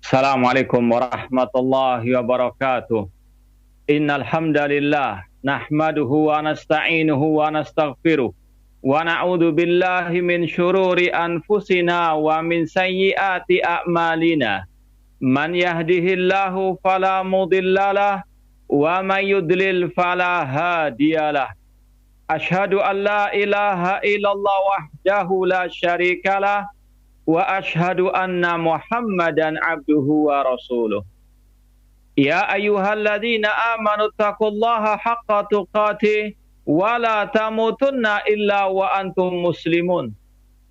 Assalamualaikum warahmatullahi wabarakatuh. Innal hamdalillah nahmaduhu wa nasta'inuhu wa nastaghfiruh wa na'udzu billahi min syururi anfusina wa min sayyiati a'malina. Man yahdihillahu fala mudhillalah wa may yudlil fala hadiyalah. Asyhadu an la ilaha illallah wahdahu la syarikalah wa asyhadu anna Muhammadan abduhu wa rasuluh. Ya ayyuhalladzina amanu taqullaha haqqa tuqatih wa la tamutunna illa wa antum muslimun.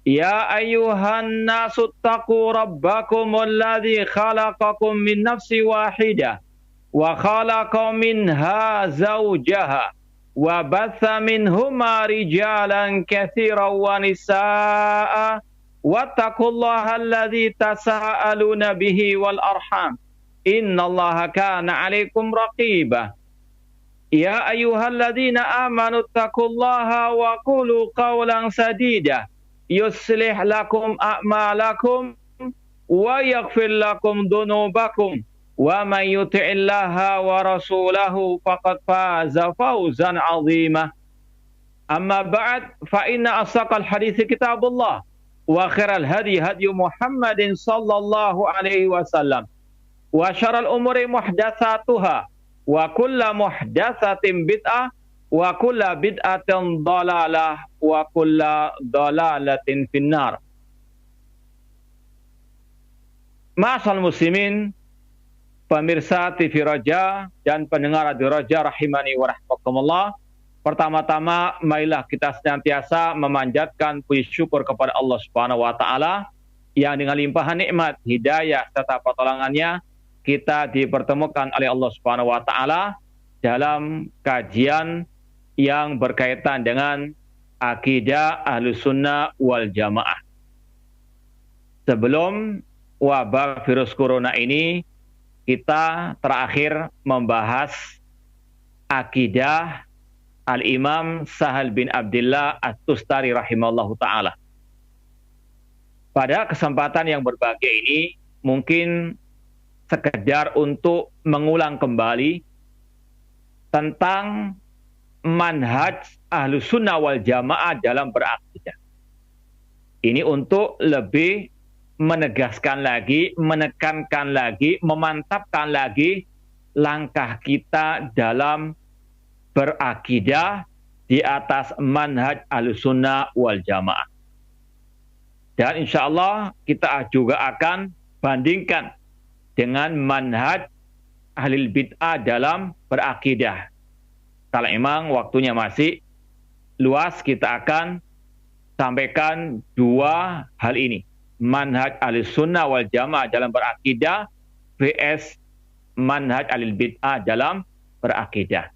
Ya ayyuhan nasu taqu rabbakumul ladzi khalaqakum min nafsin wahidah wa khalaqa minha zawjaha wa batha minhuma rijalan katsiran wa nisaa'a wattaqullaha alladzi tasaaluna bihi wal arham innallaha kana 'alaikum raqiba. Ya ayyuhalladzina amanu taqullaha wa qulu qawlan sadida yuslih lakum a'malakum wa yaghfir lakum dhunubakum wa may yuti'illaha wa rasulahu faqad faza fawzan 'azima. Amma ba'd fa inna asdaqal hadithi kitabullah wa khairal hadi hadi Muhammadin sallallahu alaihi wasallam wa syarrul umuri muhdatsatuha wa kullu muhdatsatin bid'ah wa kullu bid'atin dhalalah wa kullu dhalalatin finnar. Ma'asal muslimin, pemirsa TV Roja dan pendengar Radio Roja rahimani wa rahmakumullah. Pertama-tama, marilah kita senantiasa memanjatkan puji syukur kepada Allah Subhanahu wa taala yang dengan limpahan nikmat, hidayah serta pertolongannya kita dipertemukan oleh Allah Subhanahu wa taala dalam kajian yang berkaitan dengan akidah Ahlussunnah wal Jamaah. Sebelum wabah virus corona ini, kita terakhir membahas akidah Al-Imam Sahal bin Abdullah At-Tustari rahimahullahu ta'ala. Pada kesempatan yang berbahagia ini, mungkin sekedar untuk mengulang kembali tentang manhaj Ahlussunnah wal Jamaah dalam berakidah. Ini untuk lebih menegaskan lagi, menekankan lagi, memantapkan lagi langkah kita dalam berakidah di atas manhaj Ahlussunnah wal Jamaah. Dan insya Allah kita juga akan bandingkan dengan manhaj ahlul bid'ah dalam berakidah. Kalau memang waktunya masih luas, kita akan sampaikan dua hal ini. Manhaj Ahlussunnah wal Jamaah dalam berakidah vs manhaj ahlul bid'ah dalam berakidah.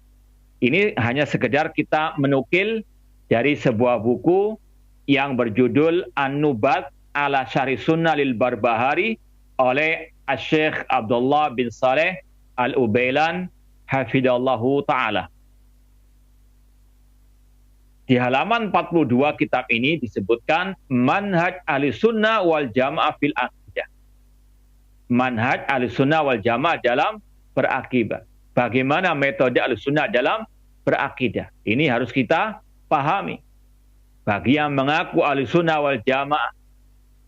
Ini hanya sekedar kita menukil dari sebuah buku yang berjudul An-Nubat ala Syarih Sunnah lil Barbahari oleh Syekh Abdullah bin Saleh Al-Ubailan hafidhallahu ta'ala. Di halaman 42 kitab ini disebutkan manhaj Ahlussunnah wal Jamaah fil aqidah. Manhaj Ahlussunnah wal Jamaah dalam berakidah. Bagaimana metode Ahlussunnah dalam berakidah. Ini harus kita pahami. Bagi yang mengaku Ahlussunnah wal Jamaah,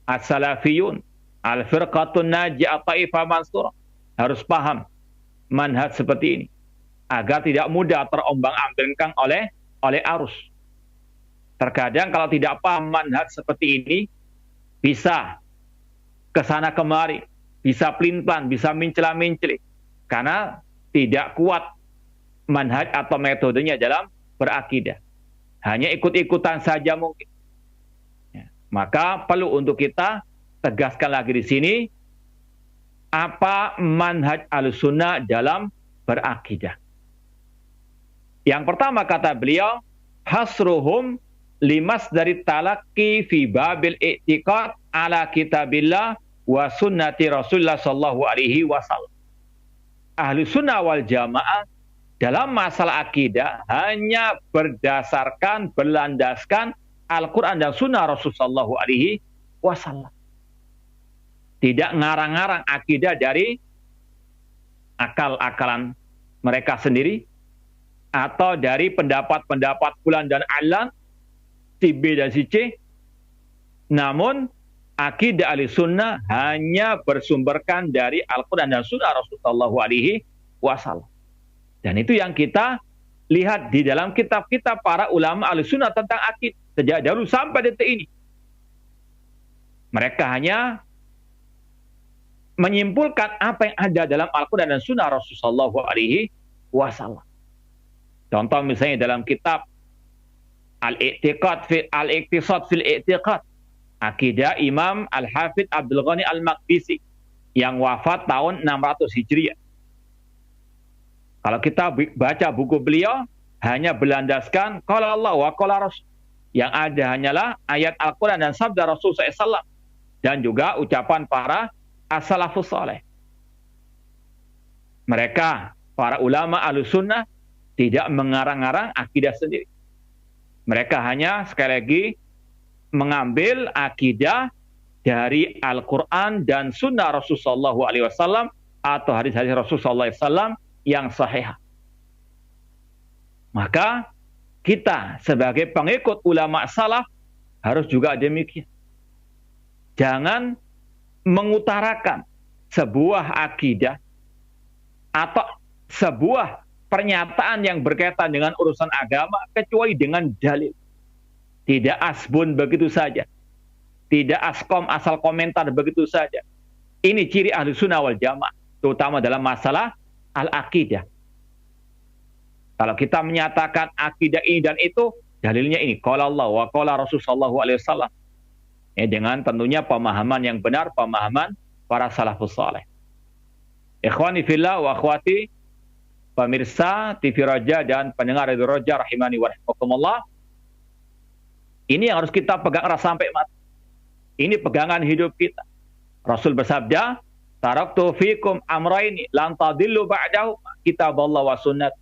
as-salafiyun, al-firqatun najiyah ta'ifah mansurah, harus paham manhaj seperti ini agar tidak mudah terombang-ambingkan oleh arus. Terkadang kalau tidak paham manhaj seperti ini, bisa kesana kemari, bisa pelin-pelan, bisa mencela-menceli, karena tidak kuat manhaj atau metodenya dalam berakidah. Hanya ikut-ikutan saja mungkin. Ya. Maka perlu untuk kita tegaskan lagi di sini, apa manhaj Ahlussunnah dalam berakidah. Yang pertama kata beliau, hasruhum limas dari talaqi fi babil i'tiqad ala kitabillah wa sunnati Rasulullah sallallahu alaihi wasallam. Ahlussunnah wal Jamaah dalam masalah akidah hanya berdasarkan, berlandaskan Al-Quran dan Sunnah Rasulullah sallallahu alaihi wasallam. Tidak ngarang-ngarang akidah dari akal-akalan mereka sendiri, atau dari pendapat-pendapat fulan dan alan, si B dan si C. Namun, akidah Ahlussunnah hanya bersumberkan dari Al-Quran dan Sunnah Rasulullah SAW. Dan itu yang kita lihat di dalam kitab-kitab para ulama Ahlussunnah tentang akidah. Sejak dahulu sampai detik ini. Mereka hanya menyimpulkan apa yang ada dalam Al-Quran dan Sunnah Rasulullah SAW. Contoh misalnya dalam kitab Al-Iqtisad fil I'tiqad, akidah Imam Al-Hafidh Abdul Ghani Al-Maqdisi yang wafat tahun 600 Hijriah. Kalau kita baca buku beliau, hanya berlandaskan qala Allah wa qala Rasul. Yang ada hanyalah ayat Al-Quran dan sabda Rasul SAW. Dan juga ucapan para as-salafus saleh. Mereka, para ulama Ahlussunnah, tidak mengarang-arang akidah sendiri. Mereka hanya, sekali lagi, mengambil akidah dari Al-Quran dan Sunnah Rasulullah SAW atau hadis-hadis Rasulullah SAW yang sahih. Maka kita sebagai pengikut ulama salaf harus juga demikian. Jangan mengutarakan sebuah akidah atau sebuah pernyataan yang berkaitan dengan urusan agama kecuali dengan dalil. Tidak asbun begitu saja. Tidak askom asal komentar begitu saja. Ini ciri Ahlussunnah wal Jamaah, terutama dalam masalah al-aqidah. Kalau kita menyatakan akidah ini dan itu, dalilnya ini. Qala Allah wa qala Rasulullah SAW. Dengan tentunya pemahaman yang benar, pemahaman para salafus saleh. Ikhwani fillah wa akhwati, pemirsa TV Raja dan pendengar Radio Raja rahimani wa rahimakumullah. Ini yang harus kita pegang erat sampai mati. Ini pegangan hidup kita. Rasul bersabda, taraktu fikum amraini lan tadillu ba'dahu kitaballah wa sunnat.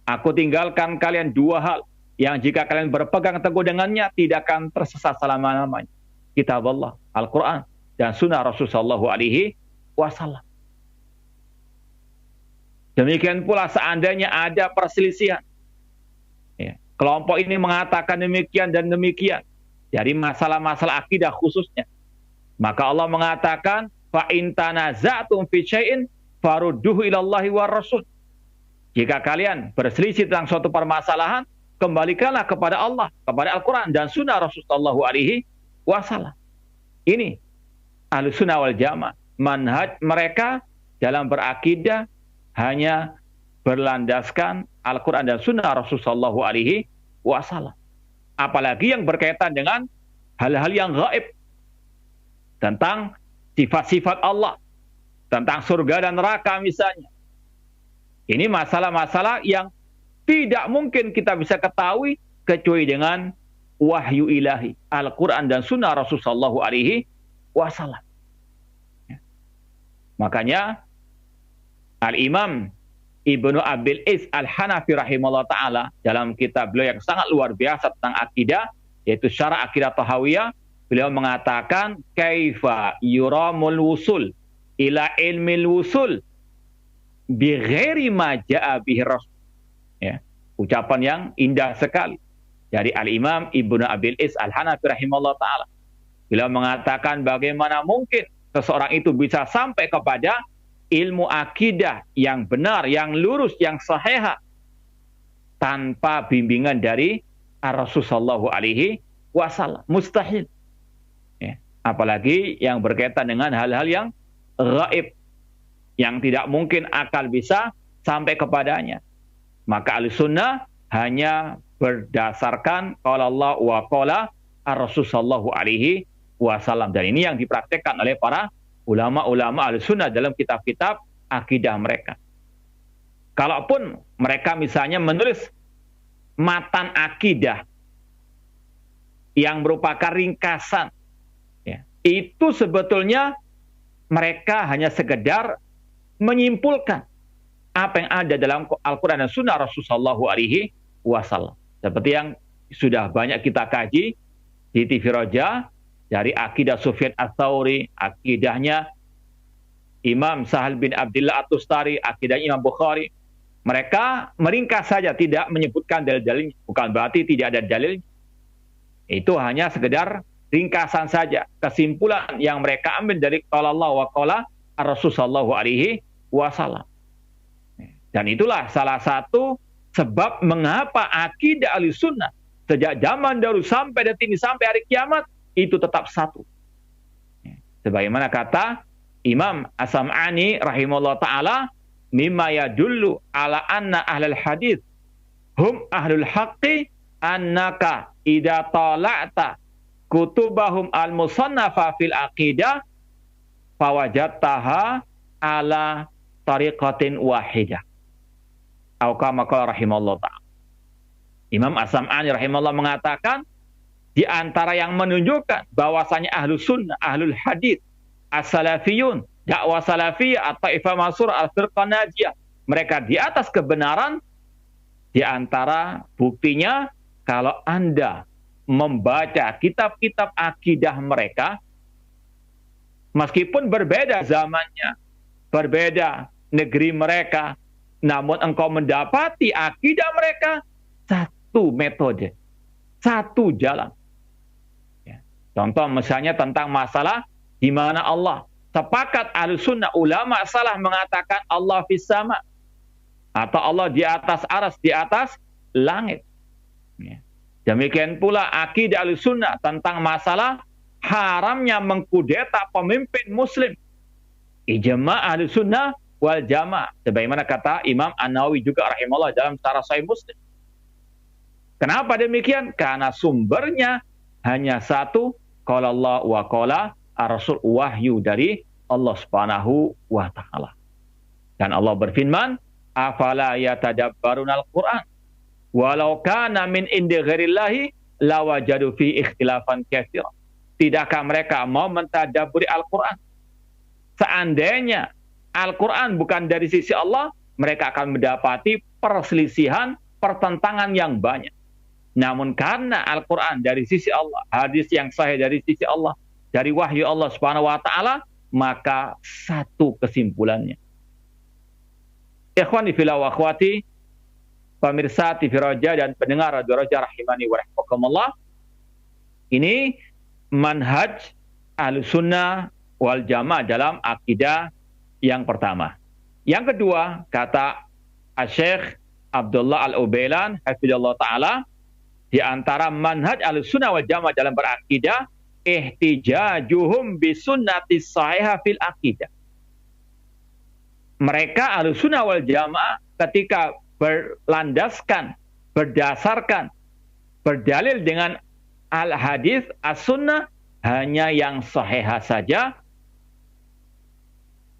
Aku tinggalkan kalian dua hal yang jika kalian berpegang teguh dengannya tidak akan tersesat selama-lamanya. Kitab Allah, Al-Quran, dan Sunnah Rasulullah SAW. Demikian pula seandainya ada perselisihan. Ya, kelompok ini mengatakan demikian dan demikian. Dari masalah-masalah akidah khususnya. Maka Allah mengatakan, فَإِنْ تَنَازَعْتُمْ فِي شَيْءٍ فَرُدُّهُ إِلَى اللَّهِ وَالرَّسُولِ. Jika kalian berselisih tentang suatu permasalahan, kembalikanlah kepada Allah, kepada Al-Quran, dan Sunnah Rasulullah SAW. Ini Ahlussunnah wal Jamaah. Manhaj mereka dalam berakidah hanya berlandaskan Al-Quran dan Sunnah Rasulullah SAW. Apalagi yang berkaitan dengan hal-hal yang gaib. Tentang sifat-sifat Allah. Tentang surga dan neraka misalnya. Ini masalah-masalah yang tidak mungkin kita bisa ketahui kecuali dengan wahyu ilahi, Al-Quran dan Sunnah Rasulullah SAW. Makanya Al-Imam Ibnu Abil Is Al-Hanafi rahimahullah ta'ala dalam kitab beliau yang sangat luar biasa tentang akidah, yaitu Syarah Aqidah Tahawiyah, beliau mengatakan kaifa yuramul wusul ila ilmil wusul bi ghairi ma ja'a bihi Rasul. Ya, ucapan yang indah sekali dari Al-Imam Ibnu Abil Is Al-Hanafi rahimahullah ta'ala. Beliau mengatakan bagaimana mungkin seseorang itu bisa sampai kepada ilmu akidah yang benar, yang lurus, yang sahih tanpa bimbingan dari Rasulullah SAW. Mustahil. Ya. Apalagi yang berkaitan dengan hal-hal yang gaib, yang tidak mungkin akal bisa sampai kepadanya. Maka Ahlussunnah hanya berdasarkan qala Allah wa qala Rasulullah SAW. Dan ini yang dipraktekkan oleh para ulama-ulama Ahlussunnah dalam kitab-kitab akidah mereka. Kalaupun mereka misalnya menulis matan akidah yang merupakan ringkasan, ya, itu sebetulnya mereka hanya sekedar menyimpulkan apa yang ada dalam Al-Quran dan Sunnah Rasulullah SAW. Seperti yang sudah banyak kita kaji di TV Roja, dari akidah Sufyan Ats-Tsauri, akidahnya Imam Sahal bin Abdullah At-Tustari, akidah Imam Bukhari. Mereka meringkas saja, tidak menyebutkan dalil-dalilnya. Bukan berarti tidak ada dalil. Itu hanya sekedar ringkasan saja, kesimpulan yang mereka ambil dari qala Allah wa qala Rasul sallallahu alaihi wasallam. Dan itulah salah satu sebab mengapa akidah Ahlussunnah sejak zaman dahulu sampai detik ini sampai hari kiamat itu tetap satu. Sebagaimana kata Imam As-Sam'ani rahimahullah taala, mimma yadullu ala anna ahlul hadis hum ahlul haqqi annaka idza tala'ta kutubahum al-musannafa fil aqidah fawajadtaha ala tariqatin wahidah. Atau kama qala rahimahullah ta'ala. Imam As-Sam'ani rahimahullah mengatakan di antara yang menunjukkan bahwasanya ahlus sunnah, ahlul hadis, as-salafiyun, dakwah salafiyah atau Taifah Mansur al-Firqah Najiyah, mereka di atas kebenaran. Di antara buktinya kalau Anda membaca kitab-kitab akidah mereka, meskipun berbeda zamannya, berbeda negeri mereka, namun engkau mendapati akidah mereka satu metode, satu jalan. Ya. Contoh misalnya tentang masalah di mana Allah. Sepakat Ahlussunnah, ulama salah mengatakan Allah fis sama, atau Allah di atas aras, di atas langit. Ya. Demikian pula akidah Ahlussunnah tentang masalah haramnya mengkudeta pemimpin muslim. Ijma' Ahlussunnah wal Jamaah. Sebagaimana kata Imam An-Nawawi juga rahimahullah dalam Syarah Sahih Muslim. Kenapa demikian? Karena sumbernya hanya satu, qala Allah wa qala Ar-Rasul, wahyu dari Allah Subhanahu wa taala. Dan Allah berfirman, afala yatadabbarunal Qur'an walau kana min indi ghairillahi lawajadu fi ikhtilafan katsira. Tidakkah mereka mau mentadabburi Al-Qur'an? Seandainya Al-Qur'an bukan dari sisi Allah, mereka akan mendapati perselisihan, pertentangan yang banyak. Namun karena Al-Qur'an dari sisi Allah, hadis yang sahih dari sisi Allah, dari wahyu Allah Subhanahu wa taala, maka satu kesimpulannya. Ikhwani fillah wa akhwati, pemirsa TV Roja dan pendengar Radio Roja rahimani wa rahimakumullah. Ini manhaj Ahlussunnah wal Jamaah dalam akidah yang pertama. Yang kedua, kata Syekh Abdullah Al-Ubailan hafizallahu taala, di antara manhaj Ahlussunnah wal Jamaah dalam berakidah, ihtijajuhum bisunnati sahihah fil aqidah. Mereka Ahlussunnah wal Jamaah ketika berlandaskan, berdasarkan, berdalil dengan al-hadis, as-sunnah, hanya yang sahihah saja.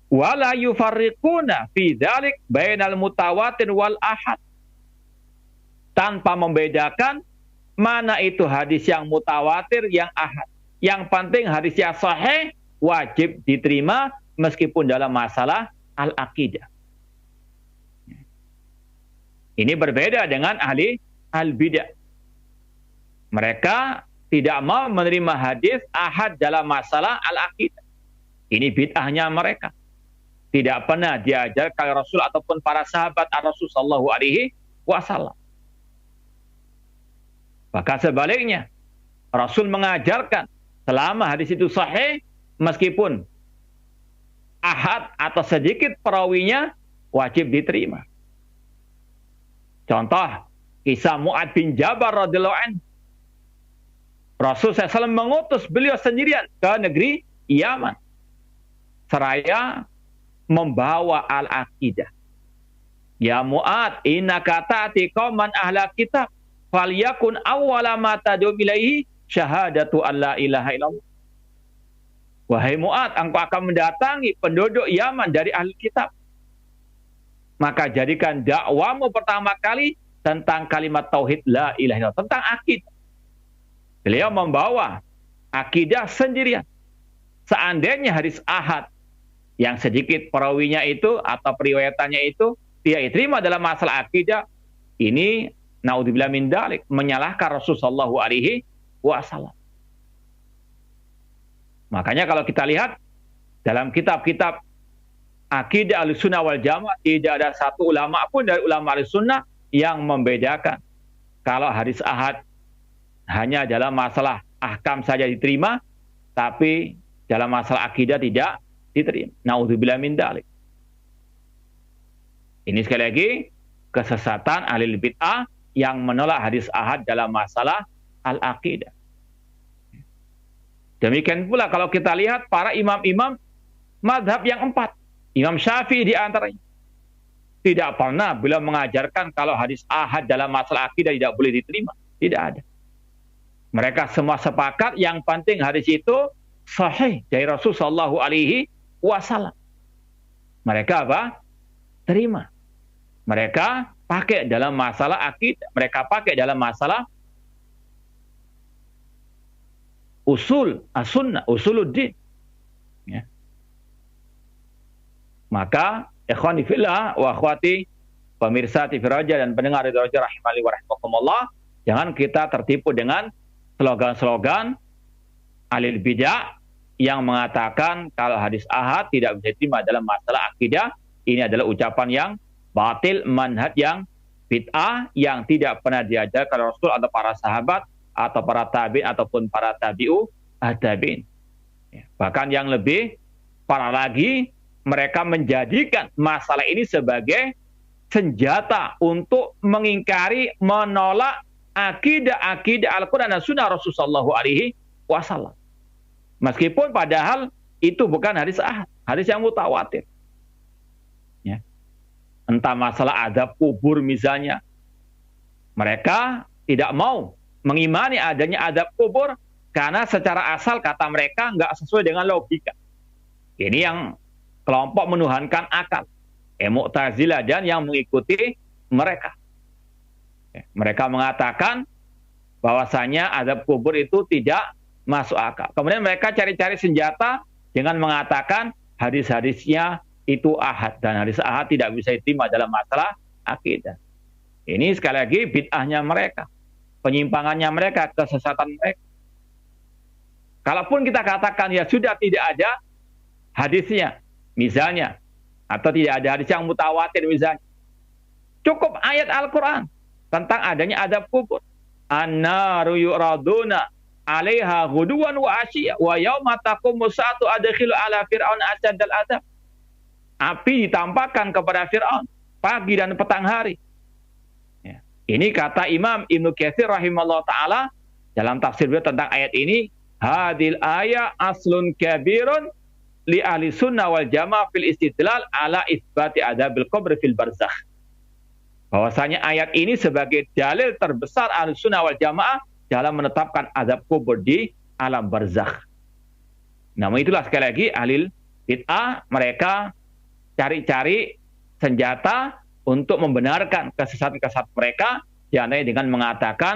Wala yufarriquna fi dzalik bainal mutawatir wal ahad. Tanpa membedakan mana itu hadis yang mutawatir, yang ahad. Yang penting hadisnya sahih, wajib diterima meskipun dalam masalah al-aqidah. Ini berbeda dengan ahli al-bidah. Mereka tidak mau menerima hadis ahad dalam masalah al-aqidah. Ini bid'ahnya mereka. Tidak pernah diajarkan Rasul ataupun para sahabat Rasul sallallahu alaihi wasallam. Maka sebaliknya, Rasul mengajarkan selama hadis itu sahih, meskipun ahad atau sedikit perawinya, wajib diterima. Contoh, kisah Mu'ad bin Jabal radhiyallahu anhu. Rasul SAW mengutus beliau sendirian ke negeri Yaman, seraya membawa al-aqidah. Ya Mu'ad, innaka ta'ti qauman ahla kitab, falyakun awwala ma tad'u ilaihi syahadatu an la ilaha illallah. Wahai Mu'ad, engkau akan mendatangi penduduk Yaman dari ahli kitab. Maka jadikan dakwamu pertama kali tentang kalimat tauhid la ilaha illallah, tentang akidah. Beliau membawa akidah sendirian. Seandainya hadis ahad yang sedikit perawinya itu atau periwayatannya itu tidak diterima dalam masalah akidah, ini naudzubillah min dzalik, menyalahkan Rasulullah sallallahu alaihi wasallam. Makanya kalau kita lihat dalam kitab-kitab akidah Ahlussunnah wal Jamaah tidak ada satu ulama pun dari ulama Ahlussunnah yang membedakan kalau hadis ahad hanya dalam masalah ahkam saja diterima, tapi dalam masalah akidah tidak diterima. Naudzubillah min dzalik. Ini sekali lagi kesesatan ahli bid'ah yang menolak hadis ahad dalam masalah al-aqidah. Demikian pula kalau kita lihat para imam-imam mazhab yang 4. Imam Syafi'i di antaranya. Tidak pernah beliau mengajarkan kalau hadis ahad dalam masalah akidah tidak boleh diterima. Tidak ada. Mereka semua sepakat yang penting hadis itu sahih dari Rasulullah SAW. Mereka apa? Terima. Mereka pakai dalam masalah akidah. Mereka pakai dalam masalah usul as-sunnah, usuluddin. Ya. Maka ikhwani fillah wa akhwati pemirsa TV Raja dan pendengar Radio Raja rahimani wa rahimakumullah, jangan kita tertipu dengan slogan-slogan ahli bidah yang mengatakan kalau hadis ahad tidak bisa diterima dalam masalah akidah. Ini adalah ucapan yang batil, manhaj yang bid'ah yang tidak pernah diajarkan Rasul atau para sahabat atau para tabi'in ataupun para tabi'u tabi'in. Ya. Bahkan yang lebih parah lagi, mereka menjadikan masalah ini sebagai senjata untuk mengingkari, menolak akidah-akidah Al-Quran dan Sunnah Rasulullah SAW. Meskipun padahal itu bukan hadis ahad, hadis yang mutawatir. Ya. Entah masalah adab kubur misalnya, mereka tidak mau mengimani adanya adab kubur karena secara asal kata mereka nggak sesuai dengan logika. Ini yang kelompok menuhankan akal, Mu'tazilah dan yang mengikuti mereka. Mereka mengatakan bahwasanya azab kubur itu tidak masuk akal. Kemudian mereka cari-cari senjata dengan mengatakan hadis-hadisnya itu ahad, dan hadis ahad tidak bisa diterima dalam masalah akidah. Ini sekali lagi bid'ahnya mereka, penyimpangannya mereka, kesesatan mereka. Kalaupun kita katakan ya sudah tidak ada hadisnya, misalnya, atau tidak ada hadis yang mutawatir misalnya, cukup ayat Al-Quran tentang adanya adab kubur. An-naru yu'raduna 'alaiha ghuduwan wa 'ashiyya wa yauma taqumu sa'atu adkhilu 'ala fir'aun asyaddal adab. Api ditampakkan kepada Fir'aun pagi dan petang hari. Ya. Ini kata Imam Ibnu Katsir rahimahullah ta'ala dalam tafsir beliau tentang ayat ini, hadil ayat aslun kabirun li ahli sunnah wal jamaah fil istidlal ala isbati adabil qabr fil barzakh. Bahwasanya ayat ini sebagai dalil terbesar ahli sunnah wal jamaah dalam menetapkan azab kubur di alam barzakh. Namun itulah sekali lagi ahli bid'ah, mereka cari-cari senjata untuk membenarkan kesesatan-kesesatan mereka, diantaranya dengan mengatakan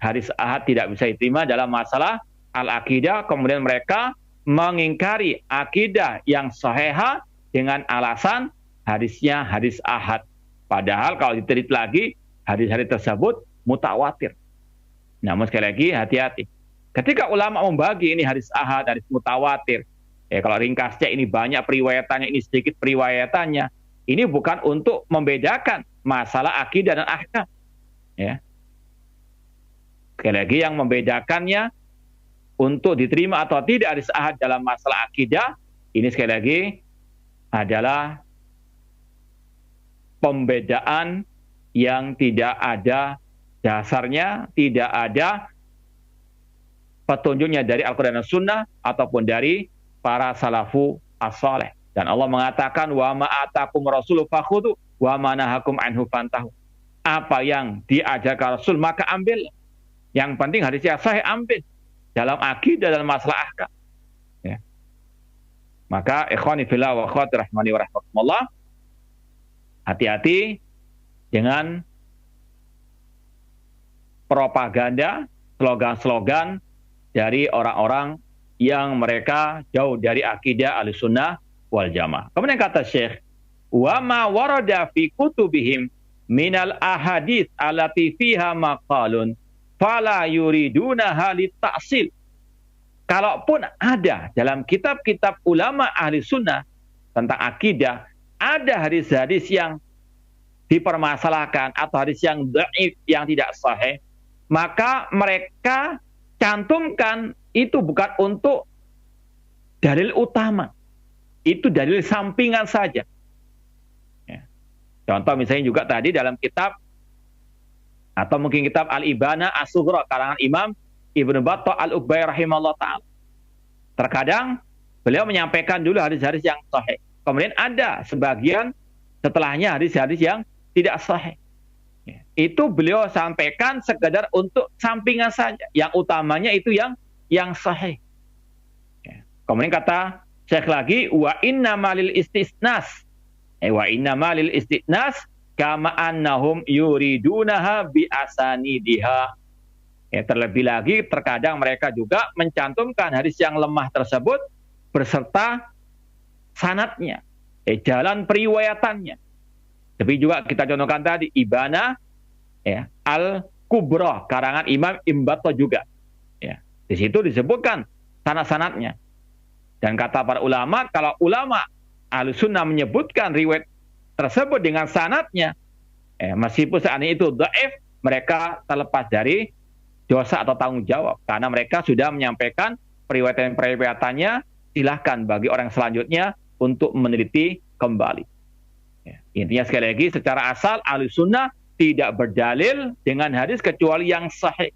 hadis ahad tidak bisa diterima dalam masalah al-aqidah. Kemudian mereka mengingkari akidah yang sahihah dengan alasan hadisnya hadis ahad. Padahal kalau diteliti lagi, hadis-hadis tersebut mutawatir. Namun sekali lagi hati-hati. Ketika ulama membagi ini hadis ahad, hadis mutawatir, kalau ringkasnya ini banyak periwayatannya, ini sedikit periwayatannya, ini bukan untuk membedakan masalah akidah dan ahkam. Ya. Sekali lagi yang membedakannya untuk diterima atau tidak hadis ahad dalam masalah akidah, ini sekali lagi adalah pembedaan yang tidak ada dasarnya, tidak ada petunjuknya dari Al-Quran dan Sunnah ataupun dari para salafu as-saleh. Dan Allah mengatakan wa ma atakum rasulu fakhudhu wa ma nahakum anhu fantahu. Apa yang diajarkan Rasul maka ambil. Yang penting hadisnya sahih, ambil. Dalam akidah, dalam masalah ahkam. Ya. Maka ikhwani fillah wa akhwati rahmani wa rahmatullah, hati-hati dengan propaganda, slogan-slogan dari orang-orang yang mereka jauh dari akidah Ahlussunnah wal Jamaah. Kemudian kata Syekh, wa ma warada fi kutubihim minal ahadits allati fiha maqalun fala yuriduna halit ta'sil. Kalaupun ada dalam kitab-kitab ulama ahli sunnah tentang akidah ada hadis-hadis yang dipermasalahkan atau hadis yang dhaif, yang tidak sahih, maka mereka cantumkan itu bukan untuk dalil utama, itu dalil sampingan saja. Ya. Contoh misalnya juga tadi dalam kitab atau mungkin kitab Al-Ibana As-Sughra karangan Imam Ibnu Battah Al-Ubay rahimahullah ta'ala. Terkadang beliau menyampaikan dulu hadis-hadis yang sahih. Kemudian ada sebagian setelahnya hadis-hadis yang tidak sahih. Ya. Itu beliau sampaikan sekedar untuk sampingan saja. Yang utamanya itu yang sahih. Ya. Kemudian kata Syekh lagi, wa inna malil istisnas. Wa inna malil istisnas kama annahum yuridunaha bi asanidiha. Ya, terlebih lagi terkadang mereka juga mencantumkan hadis yang lemah tersebut beserta sanadnya, jalan periwayatannya. Tapi juga kita contohkan tadi Ibana ya, Al-Kubra karangan Imam Ibnu Battah juga. Ya, di situ disebutkan sanad-sanadnya. Dan kata para ulama, kalau ulama Ahlussunnah menyebutkan riwayat tersebut dengan sanadnya, meskipun seandainya itu dhaif, mereka terlepas dari dosa atau tanggung jawab karena mereka sudah menyampaikan periwayatan-periwayatannya. Silahkan bagi orang selanjutnya untuk meneliti kembali. Ya. Intinya sekali lagi secara asal Ahlussunnah tidak berdalil dengan hadis kecuali yang sahih.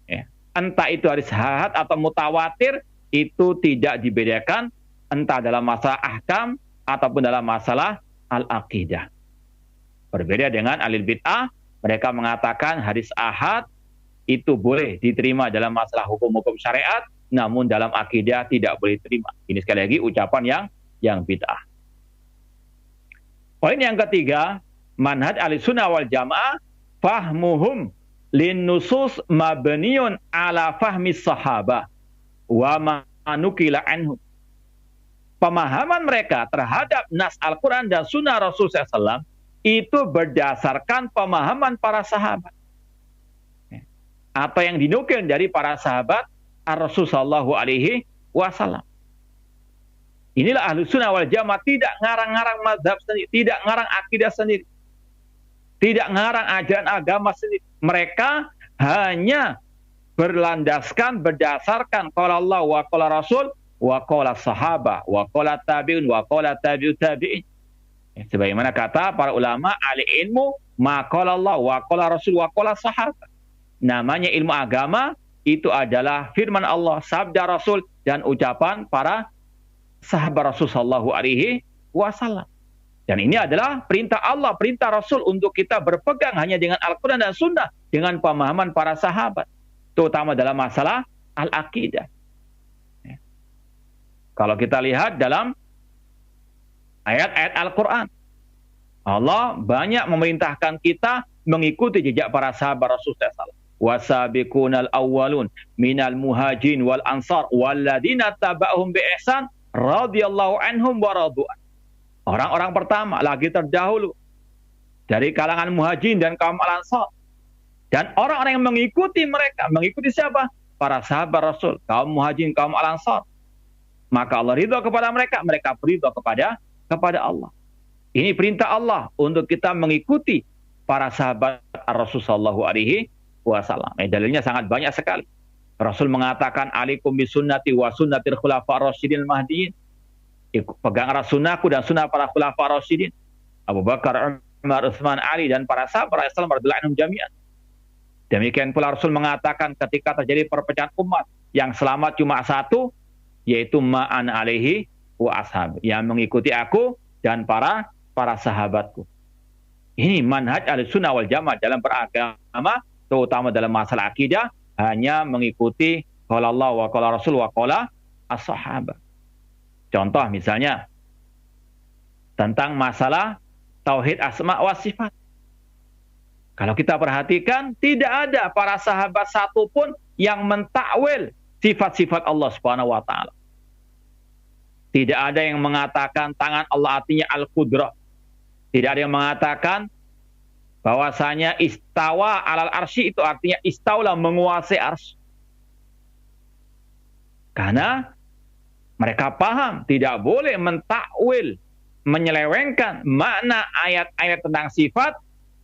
Ya. Entah itu hadis ahad atau mutawatir, itu tidak dibedakan entah dalam masalah ahkam ataupun dalam masalah al-aqidah. Berbeda dengan ahlul bid'ah, mereka mengatakan hadis ahad itu boleh diterima dalam masalah hukum-hukum syariat, namun dalam akidah tidak boleh diterima. Ini sekali lagi ucapan yang bid'ah. Poin yang ketiga, manhaj Ahlussunnah wal Jamaah fahmuhum linnusus mabniun ala fahmi sahabah wa manukila anhum. Pemahaman mereka terhadap nas Al-Quran dan Sunnah Rasul SAW itu berdasarkan pemahaman para sahabat. Atau yang dinukil dari para sahabat Ar-Rasul Sallallahu Alaihi Wasallam. Inilah Ahlussunnah wal Jamaah, tidak ngarang-ngarang mazhab sendiri, tidak ngarang akidah sendiri, tidak ngarang ajaran agama sendiri. Mereka hanya berlandaskan berdasarkan qala Allah wa qala Rasul wa qala sahabah wa qala tabi'un wa qala tabi'ut tabi'in. Sebagaimana kata para ulama ahli ilmu, ma qala Allah wa qala Rasul wa qala sahabah. Namanya ilmu agama itu adalah firman Allah, sabda Rasul, dan ucapan para sahabat Rasul Sallallahu Alaihi Wasallam. Dan ini adalah perintah Allah, perintah Rasul untuk kita berpegang hanya dengan Al-Quran dan Sunnah, dengan pemahaman para sahabat, terutama dalam masalah al-aqidah. Kalau kita lihat dalam ayat-ayat Al-Quran, Allah banyak memerintahkan kita mengikuti jejak para sahabat Rasul SAW. Wasabiqunal awwalun minal muhajirin wal ansar walladzina taba'hum bi ihsan radhiyallahu anhum wa radu'an. Orang-orang pertama lagi terdahulu dari kalangan muhajirin dan kaum al-ansar, dan orang-orang yang mengikuti mereka, mengikuti siapa? Para sahabat Rasul, kaum muhajirin, kaum al-ansar. Maka Allah ridha kepada mereka, mereka ridha kepada Allah. Ini perintah Allah untuk kita mengikuti para sahabat Rasul Sallallahu Alaihi Wasallam. Dalilnya sangat banyak sekali. Rasul mengatakan, alaikum bisunnati wa sunnatil khulafa'ir rasyidin mahdiyin. Peganglah sunnahku dan sunnah para khulafa'ir rasyidin, Abu Bakar, Umar, Utsman, Ali, dan para sahabat Rasulullah radhiyallahu anhum jami'an. Demikian pula Rasul mengatakan ketika terjadi perpecahan umat, yang selamat cuma satu, yaitu ma'an alaihi wa ashab, yang mengikuti aku dan para sahabatku. Ini manhaj Ahlussunnah wal Jamaah dalam beragama, terutama dalam masalah akidah, hanya mengikuti qala Allah wa qala Rasul wa qala as-sahabah. Contoh misalnya tentang masalah tauhid asma wa sifat. Kalau kita perhatikan, tidak ada para sahabat satupun yang mentakwil sifat-sifat Allah Subhanahu wa taala. Tidak ada yang mengatakan tangan Allah artinya al-qudrah. Tidak ada yang mengatakan bahwasanya istawa alal arsy itu artinya istaula, menguasai arsy. Karena mereka paham tidak boleh mentakwil menyelewengkan makna ayat-ayat tentang sifat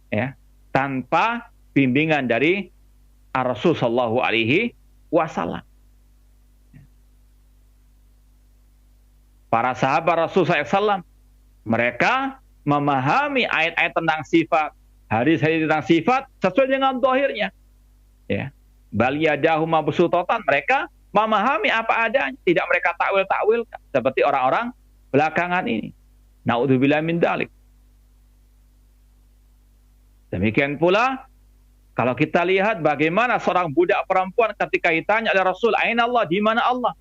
ya tanpa bimbingan dari Rasul sallallahu alaihi wasallam. Para sahabat Rasul SAW, mereka memahami ayat-ayat tentang sifat, hadis-hadis tentang sifat sesuai dengan zahirnya. Ya. Bal yadahu mabsutatan, mereka memahami apa adanya, tidak mereka takwil-takwil seperti orang-orang belakangan ini. Naudzubillah min dzalik. Demikian pula kalau kita lihat bagaimana seorang budak perempuan ketika ditanya oleh Rasul, "Aina Allah?" Di mana Allah?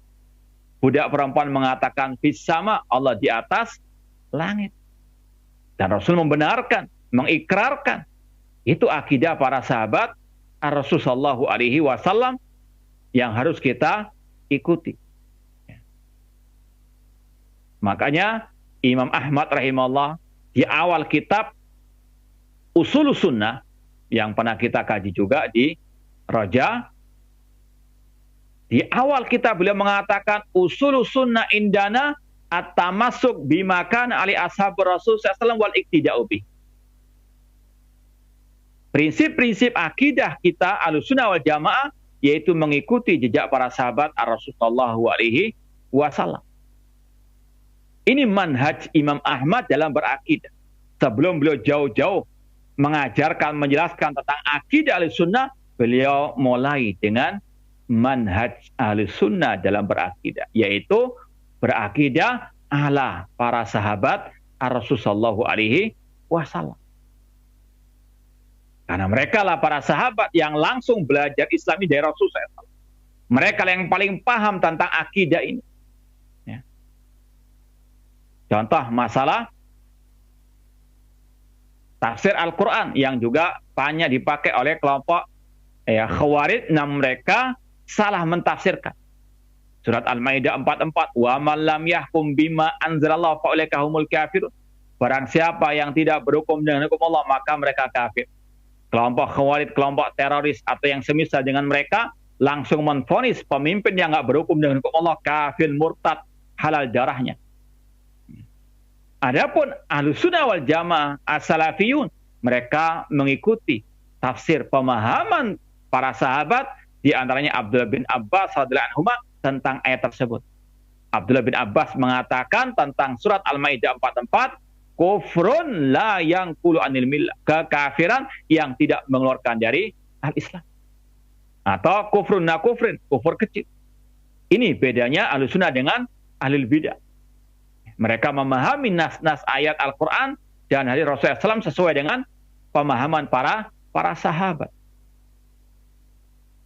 Budak perempuan mengatakan, "Fis sama," Allah di atas langit. Dan Rasul membenarkan, mengikrarkan. Itu akidah para sahabat Rasul sallallahu alaihi wasallam yang harus kita ikuti. Makanya Imam Ahmad rahimahullah di awal kitab Ushulus Sunnah yang pernah kita kaji juga di Raja, di awal kitab beliau mengatakan Ushulus Sunnah indana at-tamassuk bima kana ali ashab Rasul sallallahu wal iktida'u bih. Prinsip-prinsip akidah kita Ahlussunnah wal Jamaah yaitu mengikuti jejak para sahabat Rasul sallallahu alaihi wasallam. Ini manhaj Imam Ahmad dalam berakidah. Sebelum beliau jauh-jauh mengajarkan, menjelaskan tentang akidah Ahlussunnah, beliau mulai dengan manhaj Ahlussunnah dalam berakidah, yaitu berakidah ala para sahabat Rasul sallallahu alaihi wasallam. Karena mereka lah para sahabat yang langsung belajar Islami dari Rasul SAW. Mereka yang paling paham tentang akidah ini. Ya. Contoh masalah tafsir Al-Quran yang juga banyak dipakai oleh kelompok Khawarij, namun mereka salah mentafsirkan. Surat Al-Maidah 44, "Wa man lam yahkum bima anzalallahu fa ulaika humul kafirun." Barang siapa yang tidak berhukum dengan hukum Allah, maka mereka kafir. Kelompok Khawarij, kelompok teroris atau yang semisal dengan mereka langsung menvonis pemimpin yang nggak berhukum dengan hukum Allah kafir, murtad, halal darahnya. Adapun Ahlussunnah wal Jamaah as-salafiyun, mereka mengikuti tafsir pemahaman para sahabat, di antaranya Abdullah bin Abbas radhiyallahu anhu tentang ayat tersebut. Abdullah bin Abbas mengatakan tentang surat Al-Maidah 44, kufrun la yanqulu anil millah, kekafiran yang tidak mengeluarkan dari al-Islam. Atau kufrun na kufrin, kufur kecil. Ini bedanya Ahlussunnah dengan ahlul bidah. Mereka memahami nas-nas ayat Al-Quran dan hadis Rasulullah SAW sesuai dengan pemahaman para sahabat.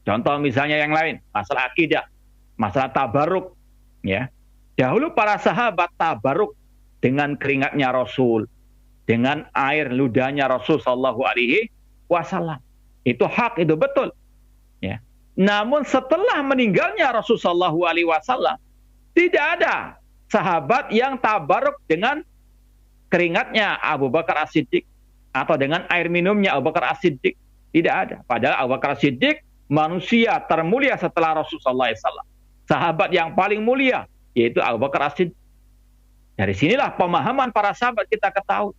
Contoh misalnya yang lain, masalah akidah, masalah tabarruk. Ya. Dahulu para sahabat tabarruk dengan keringatnya Rasul, dengan air ludahnya Rasul sallallahu alaihi wasallam. Itu hak, itu betul. Ya. Namun setelah meninggalnya Rasul sallallahu alaihi wasallam, tidak ada sahabat yang tabaruk dengan keringatnya Abu Bakar As-Siddiq atau dengan air minumnya Abu Bakar As-Siddiq. Tidak ada. Padahal Abu Bakar As-Siddiq manusia termulia setelah Rasul sallallahu alaihi wasallam. Sahabat yang paling mulia yaitu Abu Bakar As-Siddiq. Dari sinilah pemahaman para sahabat kita ketahui.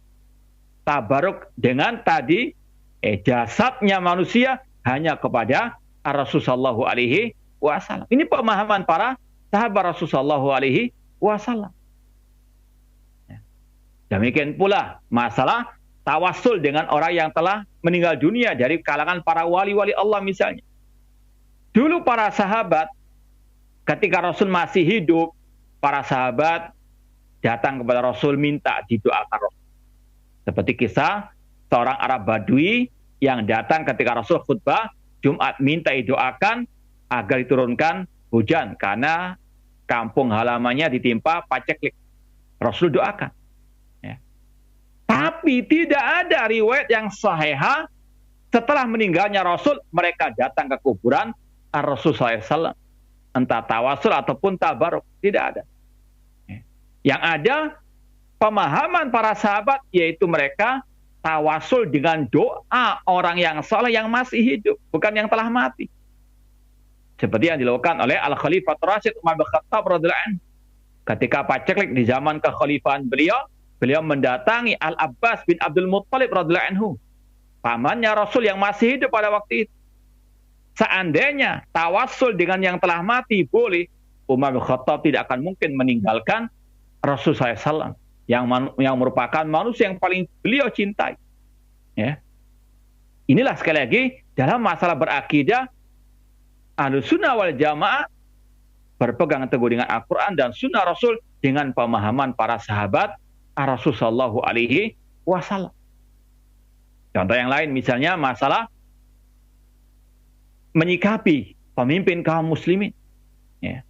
Tabaruk dengan tadi jasadnya manusia hanya kepada Rasul sallallahu alaihi wasallam. Ini pemahaman para sahabat Rasul sallallahu alaihi wasallam. Demikian pula masalah tawassul dengan orang yang telah meninggal dunia dari kalangan para wali-wali Allah misalnya. Dulu para sahabat ketika Rasul masih hidup, para sahabat datang kepada Rasul minta didoakan Rasul. Seperti kisah seorang Arab Badui yang datang ketika Rasul khutbah Jumat minta didoakan agar diturunkan hujan karena kampung halamannya ditimpa paceklik. Rasul doakan. Ya. Tapi tidak ada riwayat yang sahihah setelah meninggalnya Rasul mereka datang ke kuburan Rasul SAW. Entah tawasul ataupun tabaruk. Tidak ada. Yang ada pemahaman para sahabat yaitu mereka tawasul dengan doa orang yang saleh yang masih hidup, bukan yang telah mati. Seperti yang dilakukan oleh Al-Khalifah Rasyid Umar bin Khattab radhiyallahu anhu. Ketika paceklik di zaman kekhalifahan beliau Beliau mendatangi Al-Abbas bin Abdul Muttalib radhiyallahu anhu, pamannya Rasul yang masih hidup pada waktu itu. Seandainya tawassul dengan yang telah mati boleh, Umar bin Khattab tidak akan mungkin meninggalkan Rasul SAW yang merupakan manusia yang paling beliau cintai. Ya. Inilah sekali lagi dalam masalah berakidah, Ahlussunnah wal Jamaah berpegang teguh dengan Al-Quran dan Sunnah Rasul dengan pemahaman para sahabat Rasul Shallallahu Alaihi Wasallam. Contoh yang lain misalnya masalah menyikapi pemimpin kaum muslimin. Ya.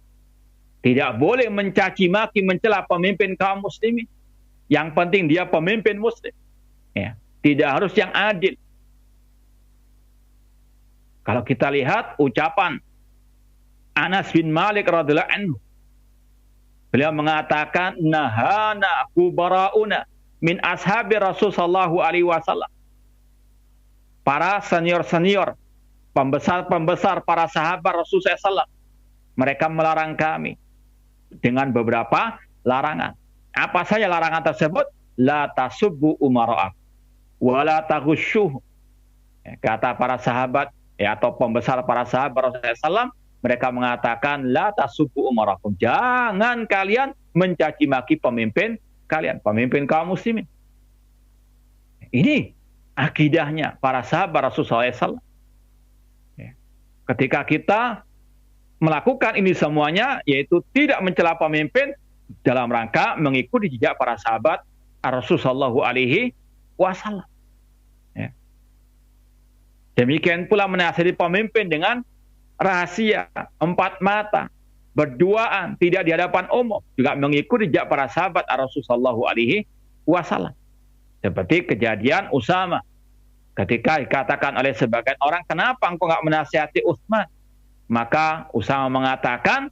Tidak boleh mencaci maki, mencela pemimpin kaum muslimin. Yang penting dia pemimpin muslim. Ya. Tidak harus yang adil. Kalau kita lihat ucapan Anas bin Malik radhiyallahu anhu, beliau mengatakan nahana kubarauna min ashabi Rasul sallallahu alaihi wasallam. Para senior-senior, pembesar-pembesar para sahabat Rasul SAW, mereka melarang kami dengan beberapa larangan. Apa saja larangan tersebut? La tasubbu umara'ah wa la taghushuh. Kata para sahabat atau pembesar para sahabat Rasulullah SAW, mereka mengatakan la tasubbu umarakum. Jangan kalian mencaci maki pemimpin kalian, pemimpin kaum muslimin. Ini akidahnya para sahabat Rasulullah SAW. Ketika kita melakukan ini semuanya, yaitu tidak mencela pemimpin dalam rangka mengikuti jejak para sahabat Rasulullah Shallallahu Alaihi Wasallam. Demikian pula menasihati pemimpin dengan rahasia, empat mata, berduaan, tidak di hadapan umum, juga mengikuti jejak para sahabat Rasulullah Shallallahu Alaihi Wasallam. Seperti kejadian Usama, ketika dikatakan oleh sebagian orang, kenapa engkau nggak menasihati Utsman? Maka Usama mengatakan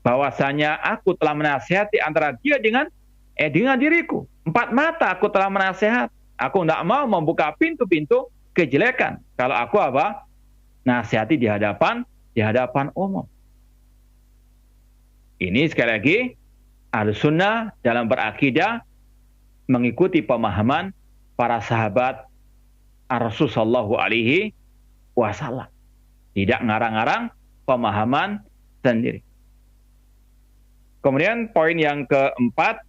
bahwasanya aku telah menasihati antara dia dengan diriku. Empat mata aku telah menasihati. Aku tidak mau membuka pintu-pintu kejelekan. Kalau aku nasihati di hadapan umum. Ini sekali lagi Ahlussunnah dalam berakidah mengikuti pemahaman para sahabat Rasul Shallallahu Alaihi Wasallam. Tidak ngarang-ngarang pemahaman sendiri. Kemudian poin yang keempat,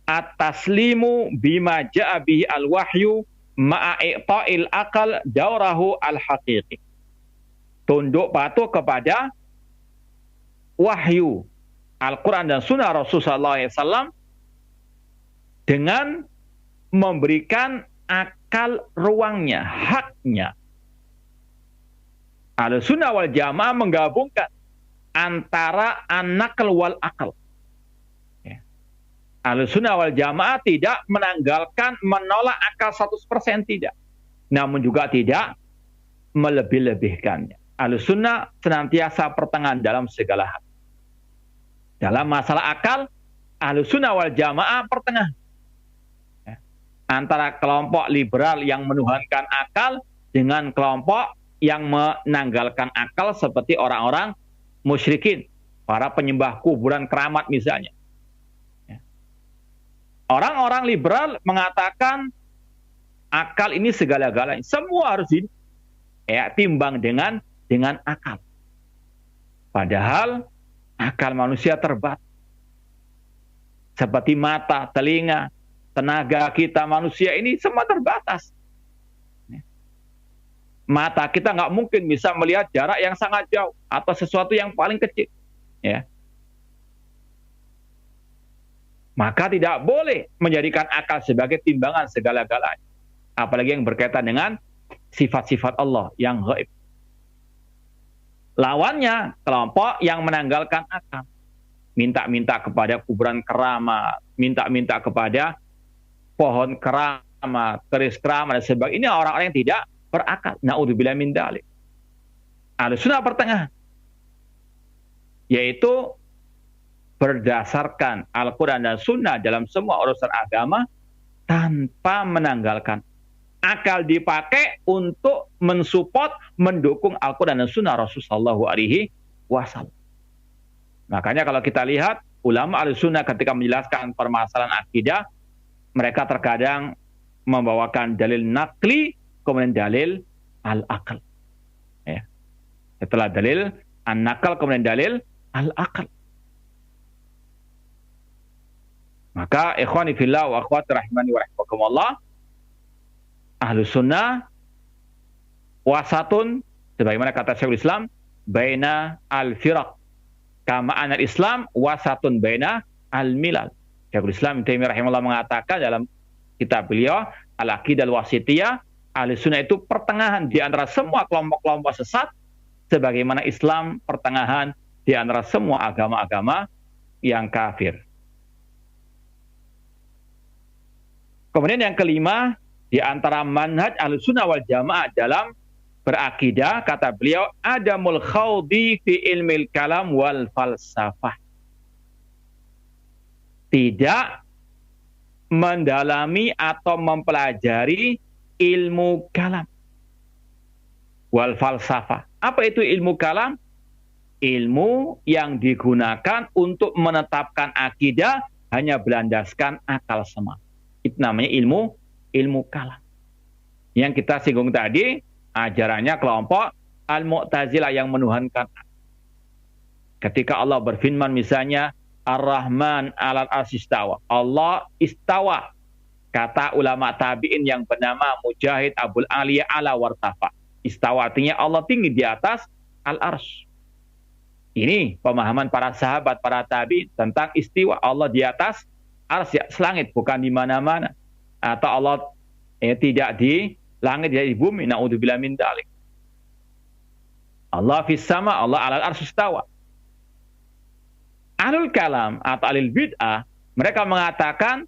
at-taslimu bima ja'a bihi al-wahyu ma'a i'ta'il aqal daurahu al-haqiqi. Tunduk patuh kepada wahyu Al-Quran dan Sunnah Rasulullah SAW dengan memberikan akal ruangnya, haknya. Ahlussunnah wal Jamaah menggabungkan antara an-naql wal akal. Ahlussunnah wal Jamaah tidak menanggalkan, menolak akal 100%, tidak. Namun juga tidak melebih-lebihkannya. Ahlussunnah senantiasa pertengahan dalam segala hal. Dalam masalah akal, Ahlussunnah wal Jamaah pertengahan. Antara kelompok liberal yang menuhankan akal dengan kelompok yang menanggalkan akal seperti orang-orang musyrikin, para penyembah kuburan keramat misalnya. Orang-orang liberal mengatakan akal ini segala-galanya, semua harus timbang dengan akal. Padahal akal manusia terbatas. Seperti mata, telinga, tenaga kita manusia ini semua terbatas. Mata kita nggak mungkin bisa melihat jarak yang sangat jauh atau sesuatu yang paling kecil. Ya. Maka tidak boleh menjadikan akal sebagai timbangan segala-galanya. Apalagi yang berkaitan dengan sifat-sifat Allah yang gaib. Lawannya, kelompok yang menanggalkan akal. Minta-minta kepada kuburan keramat, minta-minta kepada pohon keramat, keris keramat, dan sebagainya. Ini orang-orang yang tidak berakal. Na'udzubillah min dzalik. Ahlussunnah pertengahan. Yaitu berdasarkan Al-Quran dan Sunnah dalam semua urusan agama tanpa menanggalkan. Akal dipakai untuk mensupport, mendukung Al-Quran dan Sunnah Rasulullah SAW. Makanya kalau kita lihat ulama Ahlussunnah ketika menjelaskan permasalahan akidah, mereka terkadang membawakan dalil nakli, kemudian dalil al-akal. Ya. Setelah dalil an-nakal, kemudian dalil al-akal. Maka ikhwani fillah wa akhwati rahimani wa rahimakumullah, Ahlussunnah wasatun, sebagaimana kata Syekhul Islam, baina al-firaq. Kama anal Islam wasatun baina al-milal. Syekhul Islam Ibnu Taimiyah rahimahullah mengatakan dalam kitab beliau Al-Aqidah Al-Wasithiyah, Ahlussunnah itu pertengahan di antara semua kelompok-kelompok sesat, sebagaimana Islam pertengahan di antara semua agama-agama yang kafir. Kemudian yang kelima, di antara manhaj Ahlussunnah wal Jamaah dalam berakidah, kata beliau, adamul khawdi fi ilmil kalam wal falsafah. Tidak mendalami atau mempelajari ilmu kalam wal falsafah. Apa itu ilmu kalam? Ilmu yang digunakan untuk menetapkan akidah hanya berlandaskan akal semata. Itu namanya ilmu kalam. Yang kita singgung tadi, ajarannya kelompok Al-Mu'tazilah yang menuhankan. Ketika Allah berfirman misalnya, Ar-Rahman 'alal 'arsy istawa. Allah istawa. Kata ulama tabi'in yang bernama Mujahid Abul Aliyah ala wartafa. Istawa artinya Allah tinggi di atas al-arsy. Ini pemahaman para sahabat, para tabi'in tentang istiwa. Allah di atas arsy, selangit, bukan di mana-mana. Atau Allah tidak di langit, tidak di bumi. Na'udzubillah min dzalik. Allah fis sama, Allah 'alal 'arsy istawa. Ahlul kalam atau ahlul bid'ah, mereka mengatakan,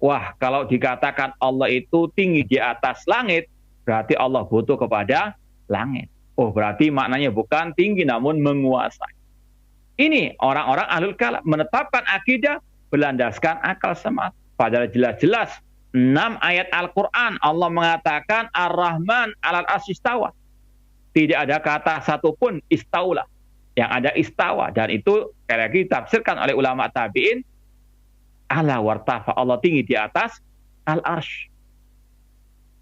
wah, kalau dikatakan Allah itu tinggi di atas langit, berarti Allah butuh kepada langit. Oh, berarti maknanya bukan tinggi namun menguasai. Ini orang-orang ahlul kalam menetapkan akidah berlandaskan akal semata. Padahal jelas-jelas 6 ayat Al-Quran Allah mengatakan Ar-Rahman 'alal 'arsy istawa. Tidak ada kata satupun istaula. Yang ada istawa, dan itu sekali lagi ditafsirkan oleh ulama tabi'in ala wartafa, Allah tinggi di atas al-arsy.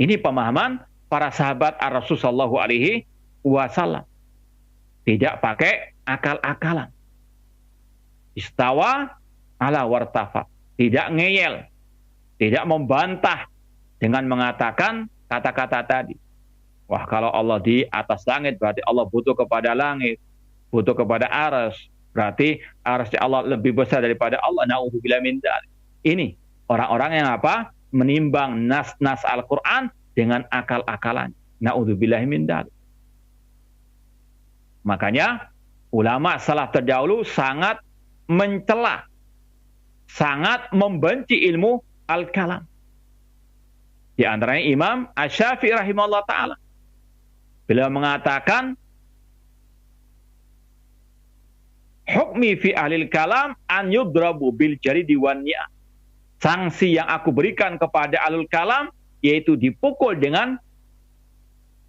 Ini pemahaman para sahabat Ar-Rasul sallallahu alaihi wasallam. Tidak pakai akal-akalan. Istawa ala wartafa, tidak ngeyel, tidak membantah dengan mengatakan kata-kata tadi. Wah, kalau Allah di atas langit berarti Allah butuh kepada langit, butuh kepada arsy, berarti arsy Allah lebih besar daripada Allah. Na'udzubillah min dzalik. Ini orang-orang yang apa? Menimbang nas-nas Al-Quran dengan akal-akalan. Na'udzubillah min dzalik. Makanya ulama salaf terdahulu sangat mencela, sangat membenci ilmu al-kalam. Di antaranya Imam Asy-Syafi'i rahimahullah ta'ala. Beliau mengatakan, hukmi fi ahlil kalam an yudrabu bil jaridi wan ni'ah. Sanksi yang aku berikan kepada ahlul kalam yaitu dipukul dengan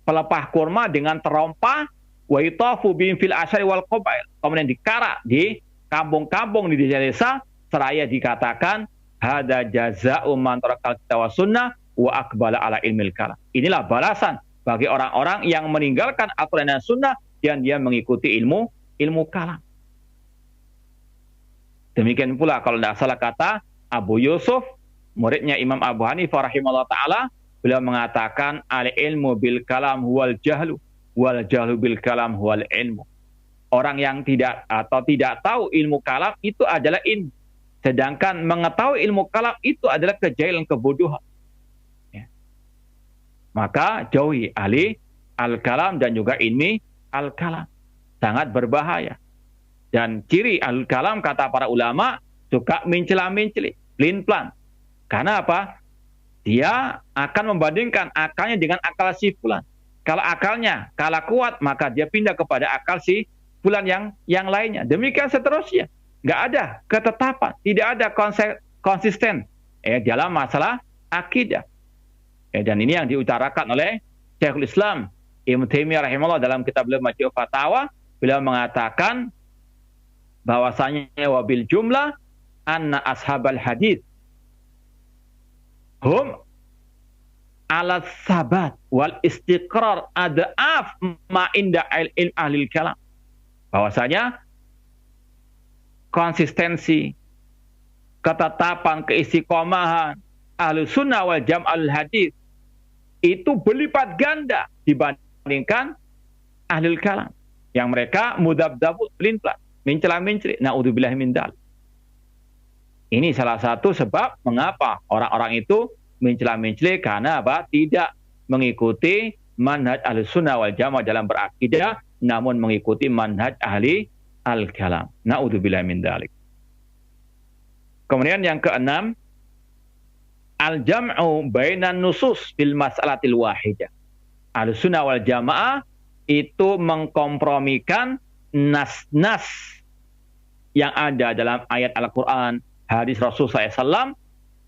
pelepah kurma, dengan terompa, wa yutafu bihim fil asyari wal qabail. Kemudian dikarak di kampung-kampung, di desa-desa, seraya dikatakan hada jazaa'u man tarakal kitab wa sunnah wa aqbala ala ilmil kalam. Inilah balasan bagi orang-orang yang meninggalkan Al-Quran dan Sunnah dan dia mengikuti ilmu kalam. Demikian pula kalau tidak salah kata Abu Yusuf, muridnya Imam Abu Hanifah rahimahullah ta'ala, beliau mengatakan al-ilmu bil kalam huwal jahlu, wal jahlu bil kalam huwal ilmu. Orang yang tidak tahu ilmu kalam itu adalah ilmu. Sedangkan mengetahui ilmu kalam itu adalah kejahilan, kebodohan. Ya. Maka jauhi ahli al-kalam dan juga ilmi al-kalam. Sangat berbahaya. Dan ciri al-kalam kata para ulama suka mencela-menceli, pelin-pelan. Karena apa? Dia akan membandingkan akalnya dengan akal si fulan. Kalau akalnya kalah kuat, maka dia pindah kepada akal si fulan yang lainnya. Demikian seterusnya. Nggak ada ketetapan, tidak ada konsisten dalam masalah akidah. Dan ini yang diutarakan oleh Syekhul Islam Ibnu Taimiyah rahimahullah dalam kitab beliau Majmu' Fatawa. Beliau mengatakan bahwasanya wabil jumlah anna ashabal hadis hum ala sabat wal istiqrar adaf ma inda ilm ahli kalam. Bahwasanya konsistensi, ketetapan, keistiqomahan ahli sunnah wal jamaah al hadis itu berlipat ganda dibandingkan ahli kalam yang mereka mudabdabut, pelin-pelan, mencela-mencela. Naudzubillah min dzalik. Ini salah satu sebab mengapa orang-orang itu mencela-mencela, karena apa? Tidak mengikuti manhaj ahli sunnah wal jamaah dalam berakidah, namun mengikuti manhaj ahli al-kalam. Naudzubillah min dzalik. Kemudian yang keenam, al-jam'u bainan nusus fil mas'alatil wahidah. Ahli sunnah wal jamaah itu mengkompromikan nas-nas yang ada dalam ayat Al-Quran, hadis Rasul SAW,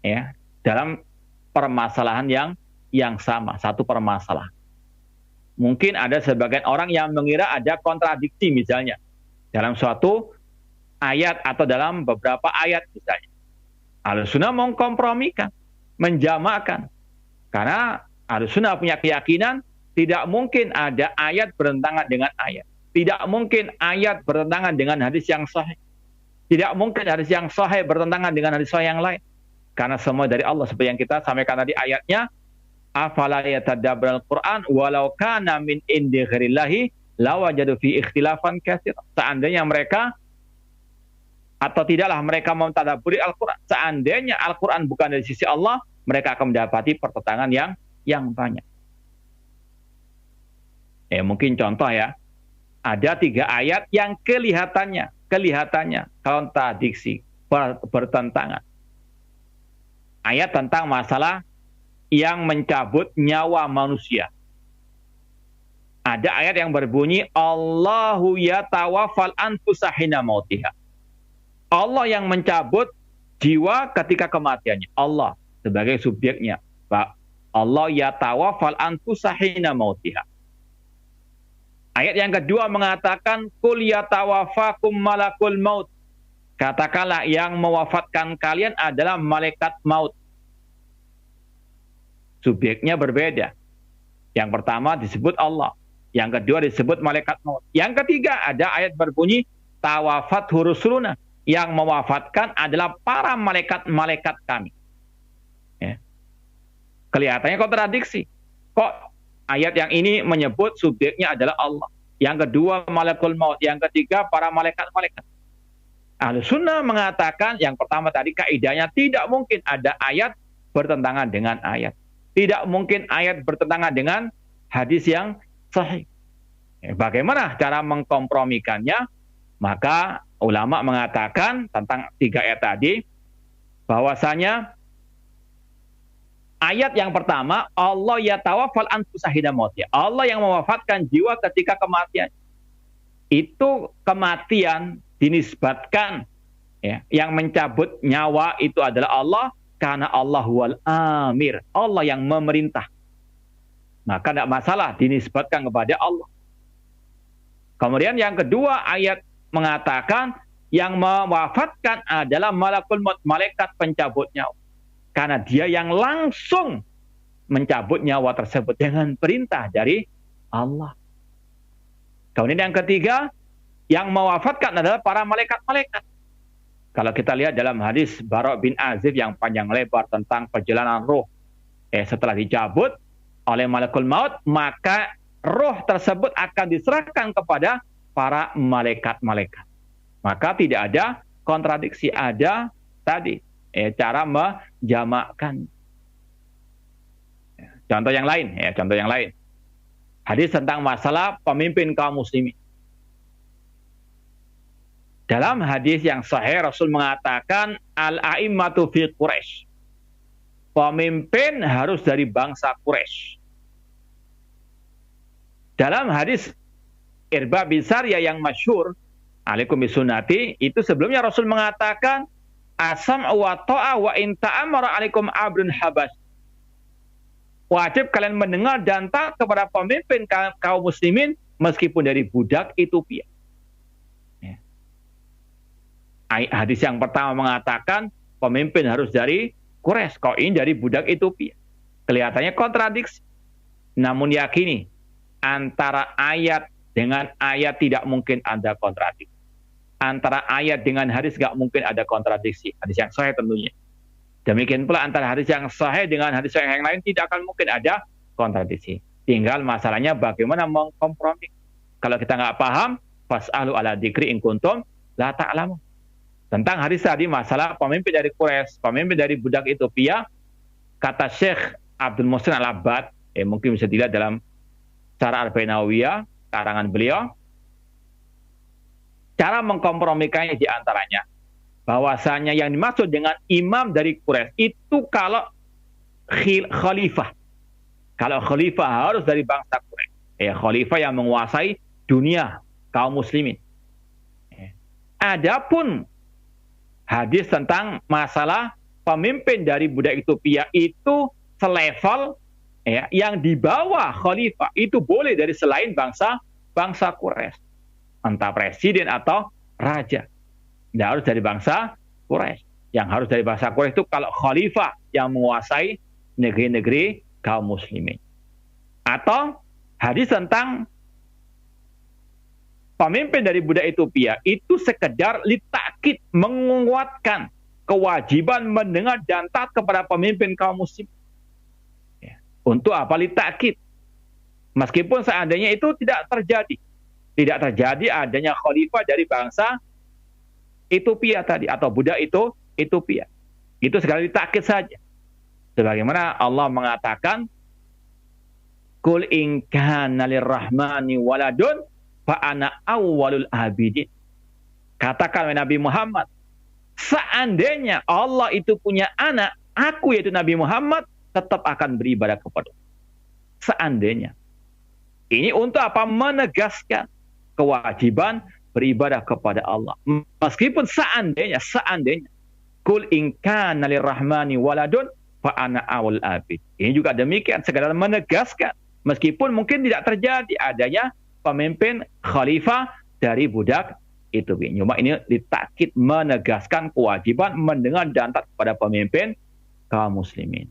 ya, dalam permasalahan yang sama, satu permasalahan. Mungkin ada sebagian orang yang mengira ada kontradiksi misalnya dalam suatu ayat atau dalam beberapa ayat misalnya. Ahlussunnah mengkompromikan, menjamakkan. Karena Ahlussunnah punya keyakinan tidak mungkin ada ayat bertentangan dengan ayat. Tidak mungkin ayat bertentangan dengan hadis yang sahih. Tidak mungkin hadis yang sahih bertentangan dengan hadis sahih yang lain. Karena semua dari Allah, seperti yang kita sampaikan tadi ayatnya, afala yatadabbarul Qur'an walau kana min indi ghairillahi lawajadu fi ikhtilafan katsir. Seandainya mereka atau tidaklah mereka mentadabburi Al-Qur'an, seandainya Al-Qur'an bukan dari sisi Allah, mereka akan mendapati pertentangan yang banyak. Mungkin contoh ya, ada 3 ayat yang kelihatannya kontradiksi, bertentangan. Ayat tentang masalah yang mencabut nyawa manusia. Ada ayat yang berbunyi Allahu yatawaffal anfusa hina mautiha. Allah yang mencabut jiwa ketika kematiannya. Allah sebagai subjeknya. Pak, Allah yatawaffal anfusa hina mautiha. Ayat yang kedua mengatakan kul yatawaffakum malakul maut. Katakanlah yang mewafatkan kalian adalah malaikat maut. Subjeknya berbeda. Yang pertama disebut Allah. Yang kedua disebut malaikat maut. Yang ketiga ada ayat berbunyi tawafat rusuluna. Yang mewafatkan adalah para malaikat-malaikat kami. Ya. Kelihatannya kontradiksi. Kok ayat yang ini menyebut subjeknya adalah Allah. Yang kedua malakul maut. Yang ketiga para malaikat-malaikat. Ahlussunnah mengatakan yang pertama tadi kaidahnya tidak mungkin ada ayat bertentangan dengan ayat. Tidak mungkin ayat bertentangan dengan hadis yang sahih. Bagaimana cara mengkompromikannya? Maka ulama mengatakan tentang 3 ayat tadi bahwasanya ayat yang pertama Allah yatawaffal anfusa hina mautiha. Allah yang mewafatkan jiwa ketika kematian. Itu kematian dinisbatkan ya, yang mencabut nyawa itu adalah Allah karena Allah wal amir, Allah yang memerintah. Maka tidak masalah dinisbatkan kepada Allah. Kemudian yang kedua ayat mengatakan yang mewafatkan adalah malakul maut, malaikat pencabut nyawa. Karena dia yang langsung mencabut nyawa tersebut dengan perintah dari Allah. Kemudian yang ketiga yang mewafatkan adalah para malaikat-malaikat. Kalau kita lihat dalam hadis Bara' bin Azib yang panjang lebar tentang perjalanan roh. Setelah dicabut oleh malakul maut, maka roh tersebut akan diserahkan kepada para malaikat-malaikat. Maka tidak ada kontradiksi, ada tadi cara menjamakkan. Contoh yang lain, contoh yang lain. Hadis tentang masalah pemimpin kaum muslimin. Dalam hadis yang sahih Rasul mengatakan al-a'immatu fi Quraisy. Pemimpin harus dari bangsa Quraisy. Dalam hadis Irbad bin Sariyah yang masyhur, alaikum bisunnati, itu sebelumnya Rasul mengatakan asam wa ta'a wa in ta'amara alaikum abdun habas. Wajib kalian mendengar dan taat kepada pemimpin kaum muslimin meskipun dari budak Ethiopia. Hadis yang pertama mengatakan pemimpin harus dari Quraisy, kok ini dari budak Ethiopia. Kelihatannya kontradiksi. Namun yakini, antara ayat dengan ayat tidak mungkin ada kontradiksi. Antara ayat dengan hadis nggak mungkin ada kontradiksi. Hadis yang sahih tentunya. Demikian pula antara hadis yang sahih dengan hadis yang lain tidak akan mungkin ada kontradiksi. Tinggal masalahnya bagaimana mengkompromi. Kalau kita nggak paham, fas'alu ala dzikri in kuntum la ta'lamun. Tentang hadis tadi masalah pemimpin dari Quraisy, pemimpin dari budak Ethiopia, kata Syekh Abdul Muhsin Al-Abbad, mungkin bisa dilihat dalam Syarah Arba'in Nawawiyah, karangan beliau, cara mengkompromikannya di antaranya bahwasanya yang dimaksud dengan imam dari Quraisy itu kalau khalifah. Kalau khalifah harus dari bangsa Quraisy. Khalifah yang menguasai dunia kaum muslimin. Adapun hadis tentang masalah pemimpin dari budak Ethiopia itu selevel yang di bawah khalifah itu boleh dari selain bangsa Quraisy. Entah presiden atau raja. Tidak harus dari bangsa Quraisy. Yang harus dari bangsa Quraisy itu kalau khalifah yang menguasai negeri-negeri kaum muslimin. Atau hadis tentang pemimpin dari budak Ethiopia itu sekedar litakid, menguatkan kewajiban mendengar dan taat kepada pemimpin kaum muslim. Untuk apa litakid? Meskipun seandainya itu tidak terjadi. Tidak terjadi adanya khalifah dari bangsa Ethiopia tadi, atau budak itu Ethiopia. Itu sekali litakid saja. Sebagaimana Allah mengatakan, Qul in kana lirrahmani waladun fa ana awwalul abidin. Katakan Nabi Muhammad, seandainya Allah itu punya anak, aku yaitu Nabi Muhammad tetap akan beribadah kepada Allah. Seandainya. Ini untuk apa? Menegaskan kewajiban beribadah kepada Allah. Meskipun seandainya. Qul in kana lirrahmani waladun fa ana awwalul abid. Ini juga demikian, sekadar menegaskan. Meskipun mungkin tidak terjadi adanya pemimpin khalifah dari budak itu. Cuma ini ditakid menegaskan kewajiban mendengar dan taat kepada pemimpin kaum muslimin.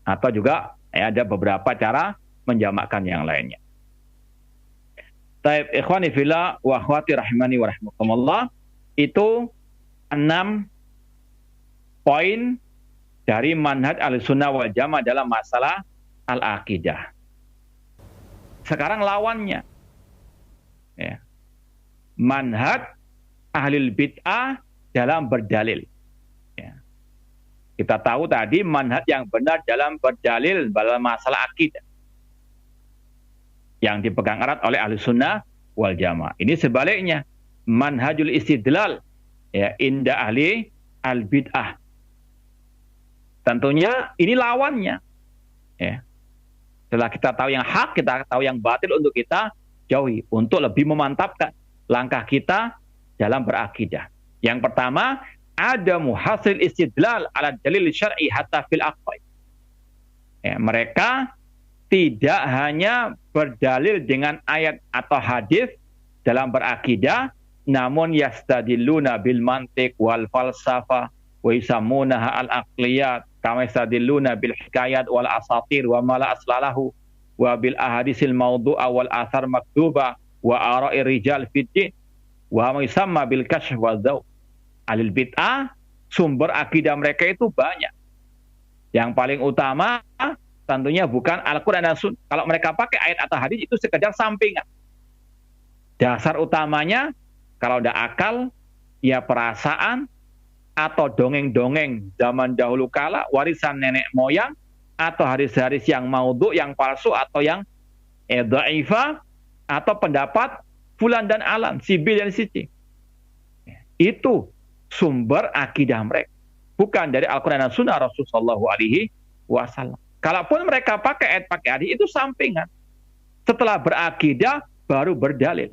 Atau juga ada beberapa cara menjamakkan yang lainnya. Taib ikhwani fillah wa akhwati rahimani wa rahmatullah, itu 6 poin dari manhaj Ahlussunnah wal Jamaah dalam masalah al-aqidah. Sekarang lawannya. Manhaj ahlul bid'ah dalam berdalil. Kita tahu tadi manhaj yang benar dalam berdalil dalam masalah akidah yang dipegang erat oleh Ahlussunnah wal Jamaah. Ini sebaliknya, manhajul istidlal inda ahli al bid'ah. Tentunya ini lawannya. Setelah kita tahu yang hak, kita tahu yang batil untuk kita jauhi, untuk lebih memantapkan langkah kita dalam berakidah. Yang pertama, ada muhasil istidlal ala dalil syar'i hatta fil aqaid. Mereka tidak hanya berdalil dengan ayat atau hadis dalam berakidah, namun yastadilluna bil mantiq wal falsafah wa yusammunaha al aqliyat kama yastadilluna bil hikayat wal asatir wa mala aslalahu wa bil ahadisil mawdu'a wal athar maktuba wa ara'i rijal fid din wa ma yusamma bil kashf wa dhaw. Alil bid'ah, sumber akidah mereka itu banyak. Yang paling utama tentunya bukan Al-Quran dan Sunnah. Kalau mereka pakai ayat atau hadis itu sekedar sampingan. Dasar utamanya kalau ada akal, ya perasaan, atau dongeng-dongeng zaman dahulu kala, warisan nenek moyang, atau hadis-hadis yang maudhu, yang palsu, atau yang dhaifah, atau pendapat fulan dan alan, si B dan si C. Itu sumber akidah mereka, bukan dari Al-Quran dan Sunnah Rasulullah SAW. Kalaupun mereka pakai ayat, pakai hadis, itu sampingan. Setelah berakidah baru berdalil.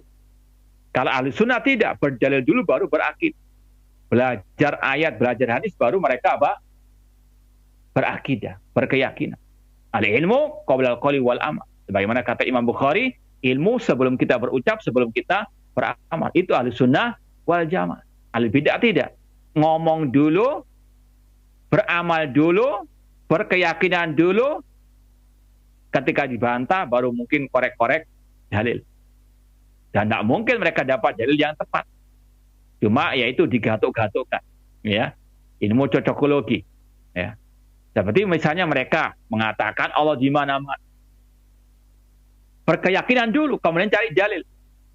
Kalau ahli sunnah tidak, berdalil dulu baru berakidah. Belajar ayat, belajar hadis, baru mereka apa? Berakidah, berkeyakinan. Al-ilmu qabla al-qawli wal amal. Sebagaimana kata Imam Bukhari, ilmu sebelum kita berucap, sebelum kita beramal. Itu ahli sunnah wal jamaah. Ahli bid'ah tidak. Ngomong dulu, beramal dulu, berkeyakinan dulu, ketika dibantah baru mungkin korek-korek dalil. Dan tidak mungkin mereka dapat dalil yang tepat. Cuma yaitu digatuk-gatukkan. Ya. Ilmu cocokologi. Ya. Seperti misalnya mereka mengatakan Allah di mana-mana. Berkeyakinan dulu, kemudian cari dalil.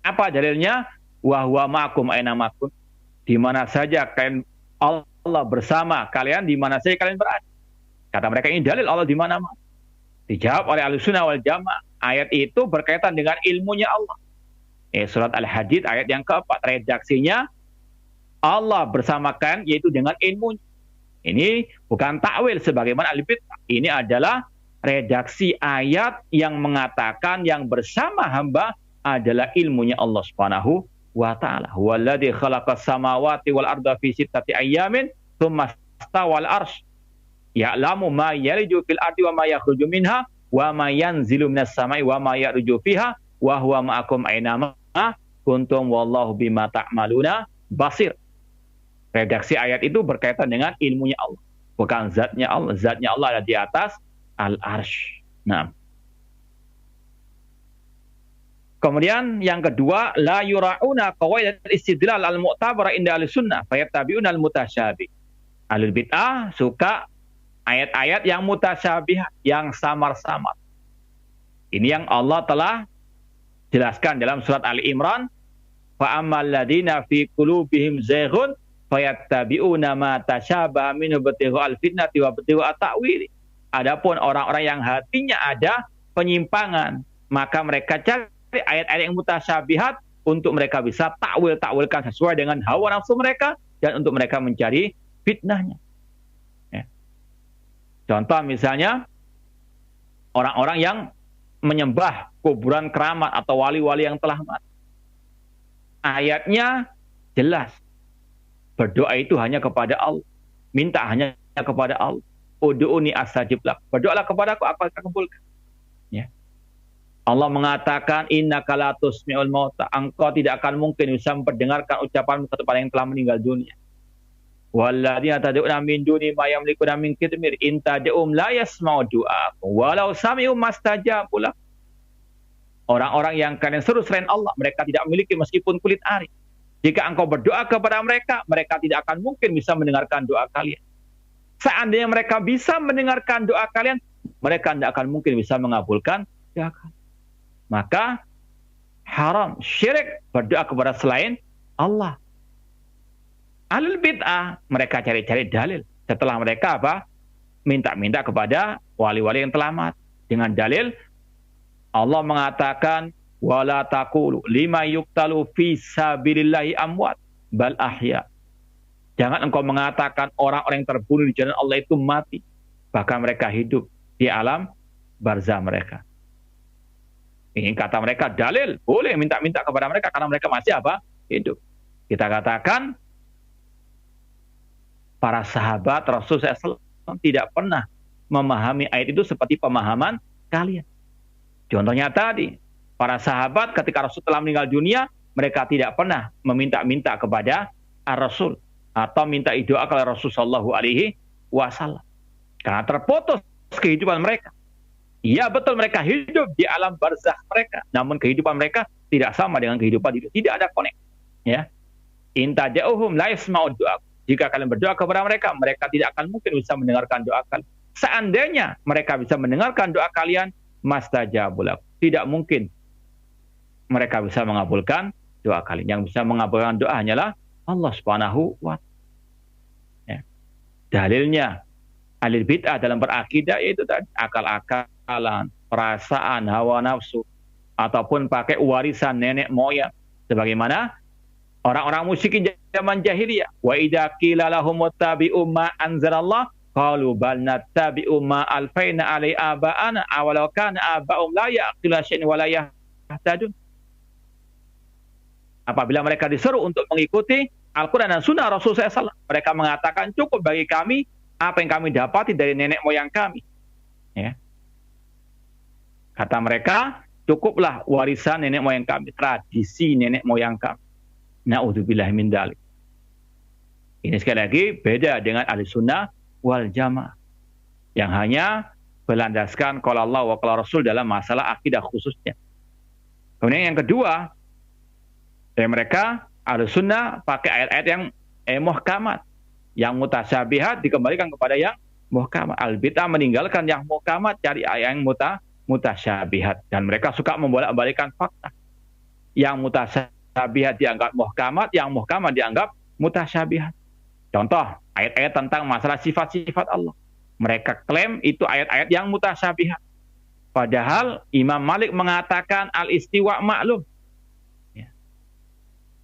Apa dalilnya? Wa huwa ma'akum aina makum. Di mana saja kalian, Allah bersama kalian, di mana saja kalian berada. Kata mereka ini dalil Allah di mana-mana. Dijawab oleh Ahlussunnah wal Jamaah. Ayat itu berkaitan dengan ilmunya Allah. Surat Al-Hadid ayat yang keempat. Redaksinya Allah bersamakan yaitu dengan ilmunya. Ini bukan takwil sebagaimana ahli bid'ah. Ini adalah redaksi ayat yang mengatakan yang bersama hamba adalah ilmunya Allah Subhanahu wa taala. Huwallazi khalaqas samawati wal arda fi sittati ayyamin tsumma stawal arsy. Ya'lamu ma yaliju fil ardi wa ma yakhruju minha wa ma yanzilu minas samai wa ma ya'ruju fiha wa huwa ma'akum aina ma kuntum wallahu bima ta'maluna basir. Redaksi ayat itu berkaitan dengan ilmunya Allah, bukan zatnya Allah. Zatnya Allah ada di atas al-arsy. Nah. Kemudian yang kedua, la yura'una qawaid istidlal al-mu'tabara inda al-sunnah fayattabi'una al-mutasyabih. Ahlul bid'ah suka ayat-ayat yang mutasyabih, yang samar-samar. Ini yang Allah telah jelaskan dalam surat Ali Imran, fa ammal ladina fi qulubihim zayghun fayattabi'una ma tasyabaha minhu ibtigha'al fitnati wa ibtigha'at ta'wili. Adapun orang-orang yang hatinya ada penyimpangan, maka mereka cari ayat-ayat yang mutasyabihat untuk mereka bisa takwilkan sesuai dengan hawa nafsu mereka dan untuk mereka mencari fitnahnya. Ya. Contoh misalnya orang-orang yang menyembah kuburan keramat atau wali-wali yang telah mati. Ayatnya jelas. Berdoa itu hanya kepada Allah. Minta hanya kepada Allah. Ud'uni astajib lak. Berdoalah kepadaku, aku akan kabulkan. Ya. Allah mengatakan, innaka la tusmi'ul mauta. Engkau tidak akan mungkin bisa memperdengarkan ucapanmu kepada yang telah meninggal dunia. Walladzina tad'una min duni ma yamlikuna min qitmir in tad'um la yasma'u du'aakum walau sami'u mastajabu lak. Orang-orang yang kalian seru selain Allah, mereka tidak memiliki meskipun kulit ari. Jika engkau berdoa kepada mereka, mereka tidak akan mungkin bisa mendengarkan doa kalian. Seandainya mereka bisa mendengarkan doa kalian, mereka tidak akan mungkin bisa mengabulkan doa kalian. Maka haram, syirik berdoa kepada selain Allah. Ahlul bid'ah, mereka cari-cari dalil. Setelah mereka apa? Minta-minta kepada wali-wali yang telah mati. Dengan dalil, Allah mengatakan, wala taqulu lima yuqtalu fi sabilillahi amwat bal ahya. Jangan engkau mengatakan orang-orang yang terbunuh di jalan Allah itu mati, bahkan mereka hidup di alam barzah mereka. Ini kata mereka dalil, boleh minta-minta kepada mereka karena mereka masih apa? Hidup. Kita katakan para sahabat Rasulullah SAW tidak pernah memahami ayat itu seperti pemahaman kalian. Contohnya tadi, para sahabat ketika Rasul telah meninggal dunia, mereka tidak pernah meminta-minta kepada Ar-Rasul atau minta doa kepada Rasul sallallahu alaihi wasallam. Karena terputus kehidupan mereka. Iya betul mereka hidup di alam barzakh mereka, namun kehidupan mereka tidak sama dengan kehidupan hidup. Tidak ada konek. Ya. In tad'uhum la yasma'u du'a. Jika kalian berdoa kepada mereka, mereka tidak akan mungkin bisa mendengarkan doa kalian. Seandainya mereka bisa mendengarkan doa kalian, mastajabu lakum. Tidak mungkin mereka bisa mengabulkan doa kalian. Yang bisa mengabulkan doa hanyalah Allah Subhanahu wa ta'ala. Ya. Dalilnya ahli bid'ah dalam berakidah yaitu tadi akal-akalan, perasaan, hawa nafsu ataupun pakai warisan nenek moyang sebagaimana orang-orang musyrikin zaman jahiliyah. Wa idza qila lahum ittabi'u ma anzalallah qalu bal nattabi'u ma alfaina alai aba'ana awalau kana aba'um la ya'qiluna syai'an wa la yahtadun. Apabila mereka disuruh untuk mengikuti Al-Quran dan Sunnah Rasulullah SAW, mereka mengatakan cukup bagi kami apa yang kami dapati dari nenek moyang kami. Ya. Kata mereka, cukuplah warisan nenek moyang kami, tradisi nenek moyang kami. Na'udzubillah min dzalik. Ini sekali lagi beda dengan ahli sunnah wal jamaah yang hanya berlandaskan qala Allah wa qala Rasul dalam masalah akidah khususnya. Kemudian yang kedua, mereka ahli sunnah pakai ayat-ayat yang muhkamat, yang mutasyabihat dikembalikan kepada yang muhkamat. Al-bid'ah meninggalkan yang muhkamat, cari ayat yang mutasyabihat, dan mereka suka membolak-balikkan fakta. Yang mutasyabihat dianggap muhkamat, yang muhkamat dianggap mutasyabihat. Contoh, ayat-ayat tentang masalah sifat-sifat Allah. Mereka klaim itu ayat-ayat yang mutasyabihat. Padahal Imam Malik mengatakan al-istiwa maklum. Ya.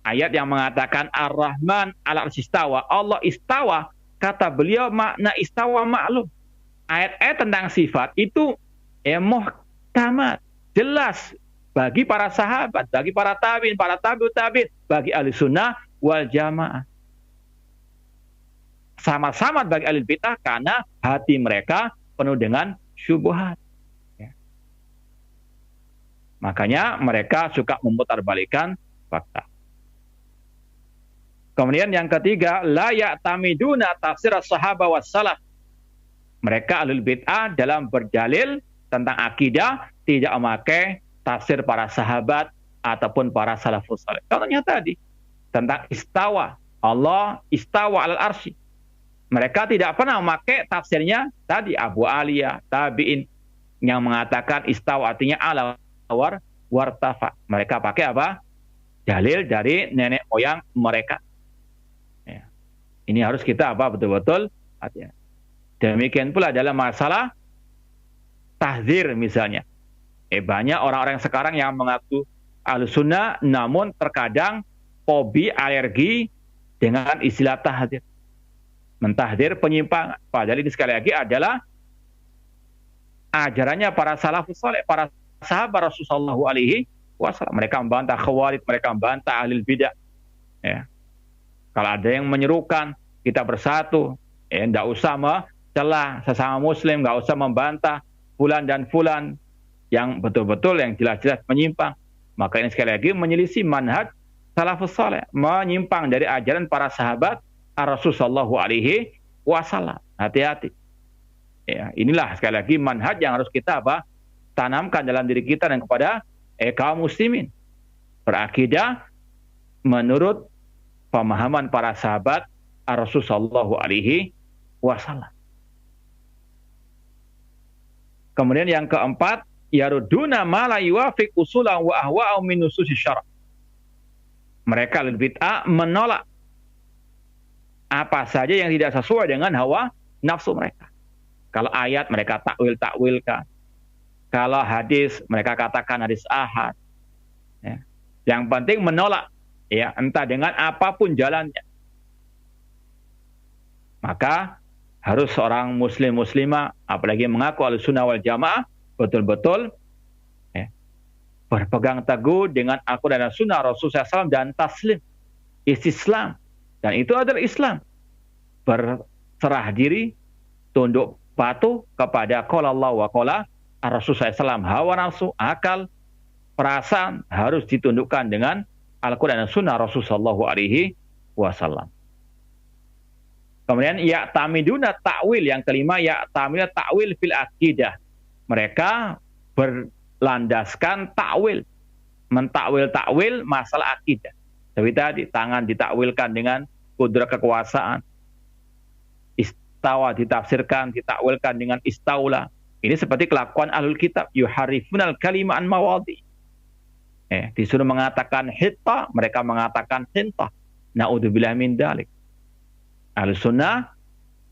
Ayat yang mengatakan ar-Rahman ala istawa, Allah istawa, kata beliau makna istawa maklum. Ayat-ayat tentang sifat itu muhkamat, jelas bagi para sahabat, bagi para tabi'in, para tabi'ut tabi'in, bagi ahli sunnah wal jamaah. Sama-sama bagi ahli bid'ah karena hati mereka penuh dengan syubhat. Ya. Makanya mereka suka memutarbalikkan fakta. Kemudian yang ketiga, la ya'tamiduna tafsir as-sahabah was salaf. Mereka ahli bid'ah dalam berdalil tentang akidah tidak memakai tafsir para sahabat ataupun para salafus saleh. Contohnya tadi tentang istawa, Allah istawa alal arsy. Mereka tidak pernah memakai tafsirnya tadi Abu Aliyah, tabi'in yang mengatakan istawa artinya ala wartafa. Mereka pakai apa? Dalil dari nenek moyang mereka. Ya. Ini harus kita apa betul-betul hati-hati. Demikian pula dalam masalah tahdzir misalnya. Banyak orang-orang sekarang yang mengaku ahlu sunnah namun terkadang fobi, alergi dengan istilah tahdzir. Mentahdir penyimpangan. Padahal ini sekali lagi adalah ajarannya para salafus saleh, para sahabat Rasulullah SAW. Mereka membantah khawarij, mereka membantah ahli bidah. Ya. Kalau ada yang menyerukan kita bersatu, tidak usah mencela sesama muslim, nggak usah membantah fulan dan fulan yang betul-betul yang jelas-jelas menyimpang. Maka ini sekali lagi menyelisih manhaj salafus saleh, menyimpang dari ajaran para sahabat Rasulullah SAW. Hati-hati. Ya, inilah sekali lagi manhaj yang harus kita tanamkan dalam diri kita dan kepada kaum muslimin. Berakidah menurut pemahaman para sahabat Rasulullah SAW. Kemudian yang keempat, yaruduna ma la yuwafiq usulan wa ahwa'u min nususis syara'. Mereka bid'ah menolak apa saja yang tidak sesuai dengan hawa nafsu mereka. Kalau ayat mereka takwilkan. Kalau hadis mereka katakan hadis ahad. Ya. Yang penting menolak, ya, entah dengan apapun jalannya. Maka harus seorang muslim muslimah, apalagi mengaku ahlussunnah wal jamaah, betul-betul berpegang teguh dengan Al-Quran dan Sunnah Rasulullah SAW dan taslim, istislam. Dan itu adalah Islam. Berserah diri, tunduk patuh kepada qala Allah wa qala Rasulullah SAW. Hawa nafsu, akal, perasaan harus ditundukkan dengan Al-Quran dan Sunnah Rasulullah SAW. Kemudian ya'tamiduna ta'wil, yang kelima ya'tamiduna ta'wil fil akidah. Mereka berlandaskan ta'wil, mentakwil masalah akidah. Seperti tadi, tangan ditakwilkan dengan kudrat kekuasaan. Istawa ditafsirkan, ditakwilkan dengan istaula. Ini seperti kelakuan ahlul kitab, yuharifunal kalima an mawadhi. Disuruh mengatakan hitta, mereka mengatakan hinta. Na'udzubillah min dalik. Ahlus sunnah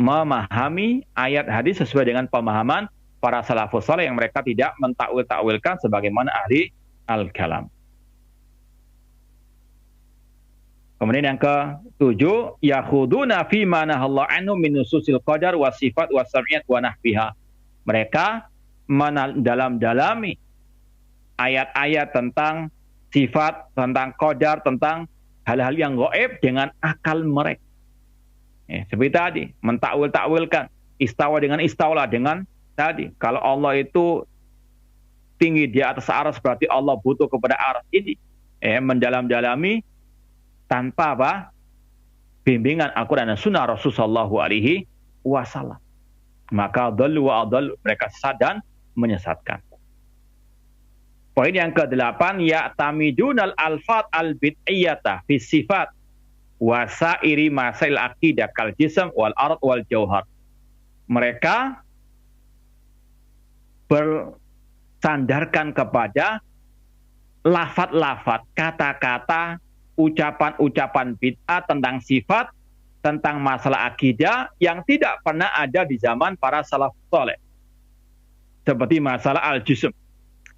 memahami ayat hadis sesuai dengan pemahaman para salafus saleh yang mereka tidak mentakwil-takwilkan sebagaimana ahli al-kalam. Kemudian yang ke-7, yakhuduna fi ma nahallahu anhu min nususil qadar was sifat was sam'iyat wa nahbiha. Mereka mendalam-dalami ayat-ayat tentang sifat, tentang qadar, tentang hal-hal yang gaib dengan akal mereka. Seperti tadi, mentakwil-takwilkan istawa dengan istaula, dengan tadi kalau Allah itu tinggi di atas arsy berarti Allah butuh kepada arsy ini. Mendalam-dalami tanpa bimbingan Al-Quran dan Sunnah Rasulullah SAW. Maka dhallu wa adhallu, mereka sesat dan menyesatkan. Poin yang ke-8, ya'tamidunal alfat al-bid'iyata fi sifat wa sa'iri masail aqidah kal jism wal ard wal jauhar. Mereka bersandarkan kepada lafat-lafat, kata-kata, ucapan-ucapan bid'ah tentang sifat, tentang masalah akidah yang tidak pernah ada di zaman para salaf saleh. Seperti masalah al-jism,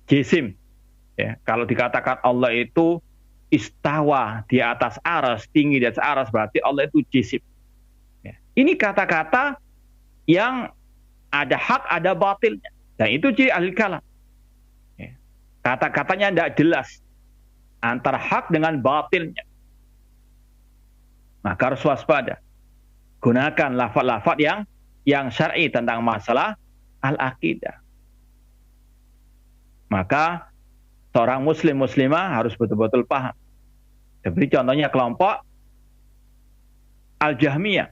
jisim. Ya, kalau dikatakan Allah itu istawa di atas aras, tinggi di atas aras, berarti Allah itu jisim. Ya. Ini kata-kata yang ada hak, ada batilnya. Dan itu ciri ahli kalam. Ya. Kata-katanya tidak jelas antara hak dengan batilnya. Maka harus waspada. Gunakan lafaz-lafaz yang syar'i tentang masalah al-aqidah. Maka seorang muslim-muslimah harus betul-betul paham. Seperti contohnya kelompok Al-Jahmiyah.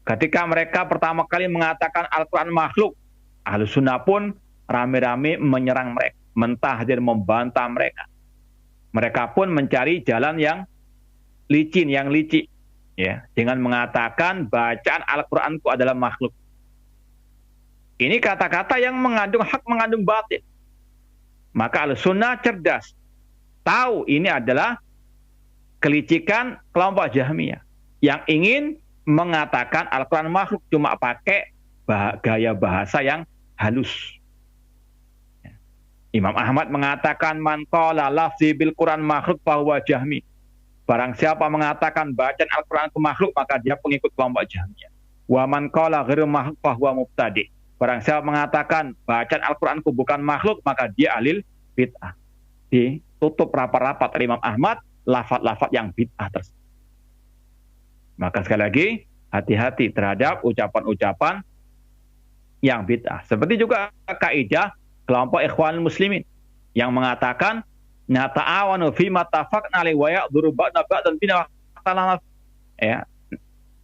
Ketika mereka pertama kali mengatakan Al-Quran makhluk, Ahlussunnah pun rame-rame menyerang mereka, mentahdir, membantah mereka. Mereka pun mencari jalan yang licin, yang licik, ya, dengan mengatakan bacaan Al-Quranku adalah makhluk. Ini kata-kata yang mengandung hak, mengandung batil. Maka Ahlussunnah cerdas, tahu ini adalah kelicikan kelompok Jahmiyah yang ingin mengatakan Al-Quran makhluk cuma pakai gaya bahasa yang halus. Imam Ahmad mengatakan man qala lafzi bil Quran makhluk fahuwa Jahmi. Barang siapa mengatakan bacaan Al-Quran itu makhluk, maka dia pengikut kelompok Jahmiyah. Wa man qala ghairu makhluk fahuwa mubtadi. Barang siapa mengatakan bacaan Al-Quran itu bukan makhluk, maka dia alil bid'ah. Ditutup rapat-rapat oleh Imam Ahmad lafaz-lafaz yang bid'ah tersebut. Maka sekali lagi, hati-hati terhadap ucapan-ucapan yang bid'ah. Seperti juga kaidah kelompok Ikhwanul Muslimin yang mengatakan nata'awanu fi ma tafaqna alaihi wa ya'dhuru ba'da ba'dan bina waqtalana, ya,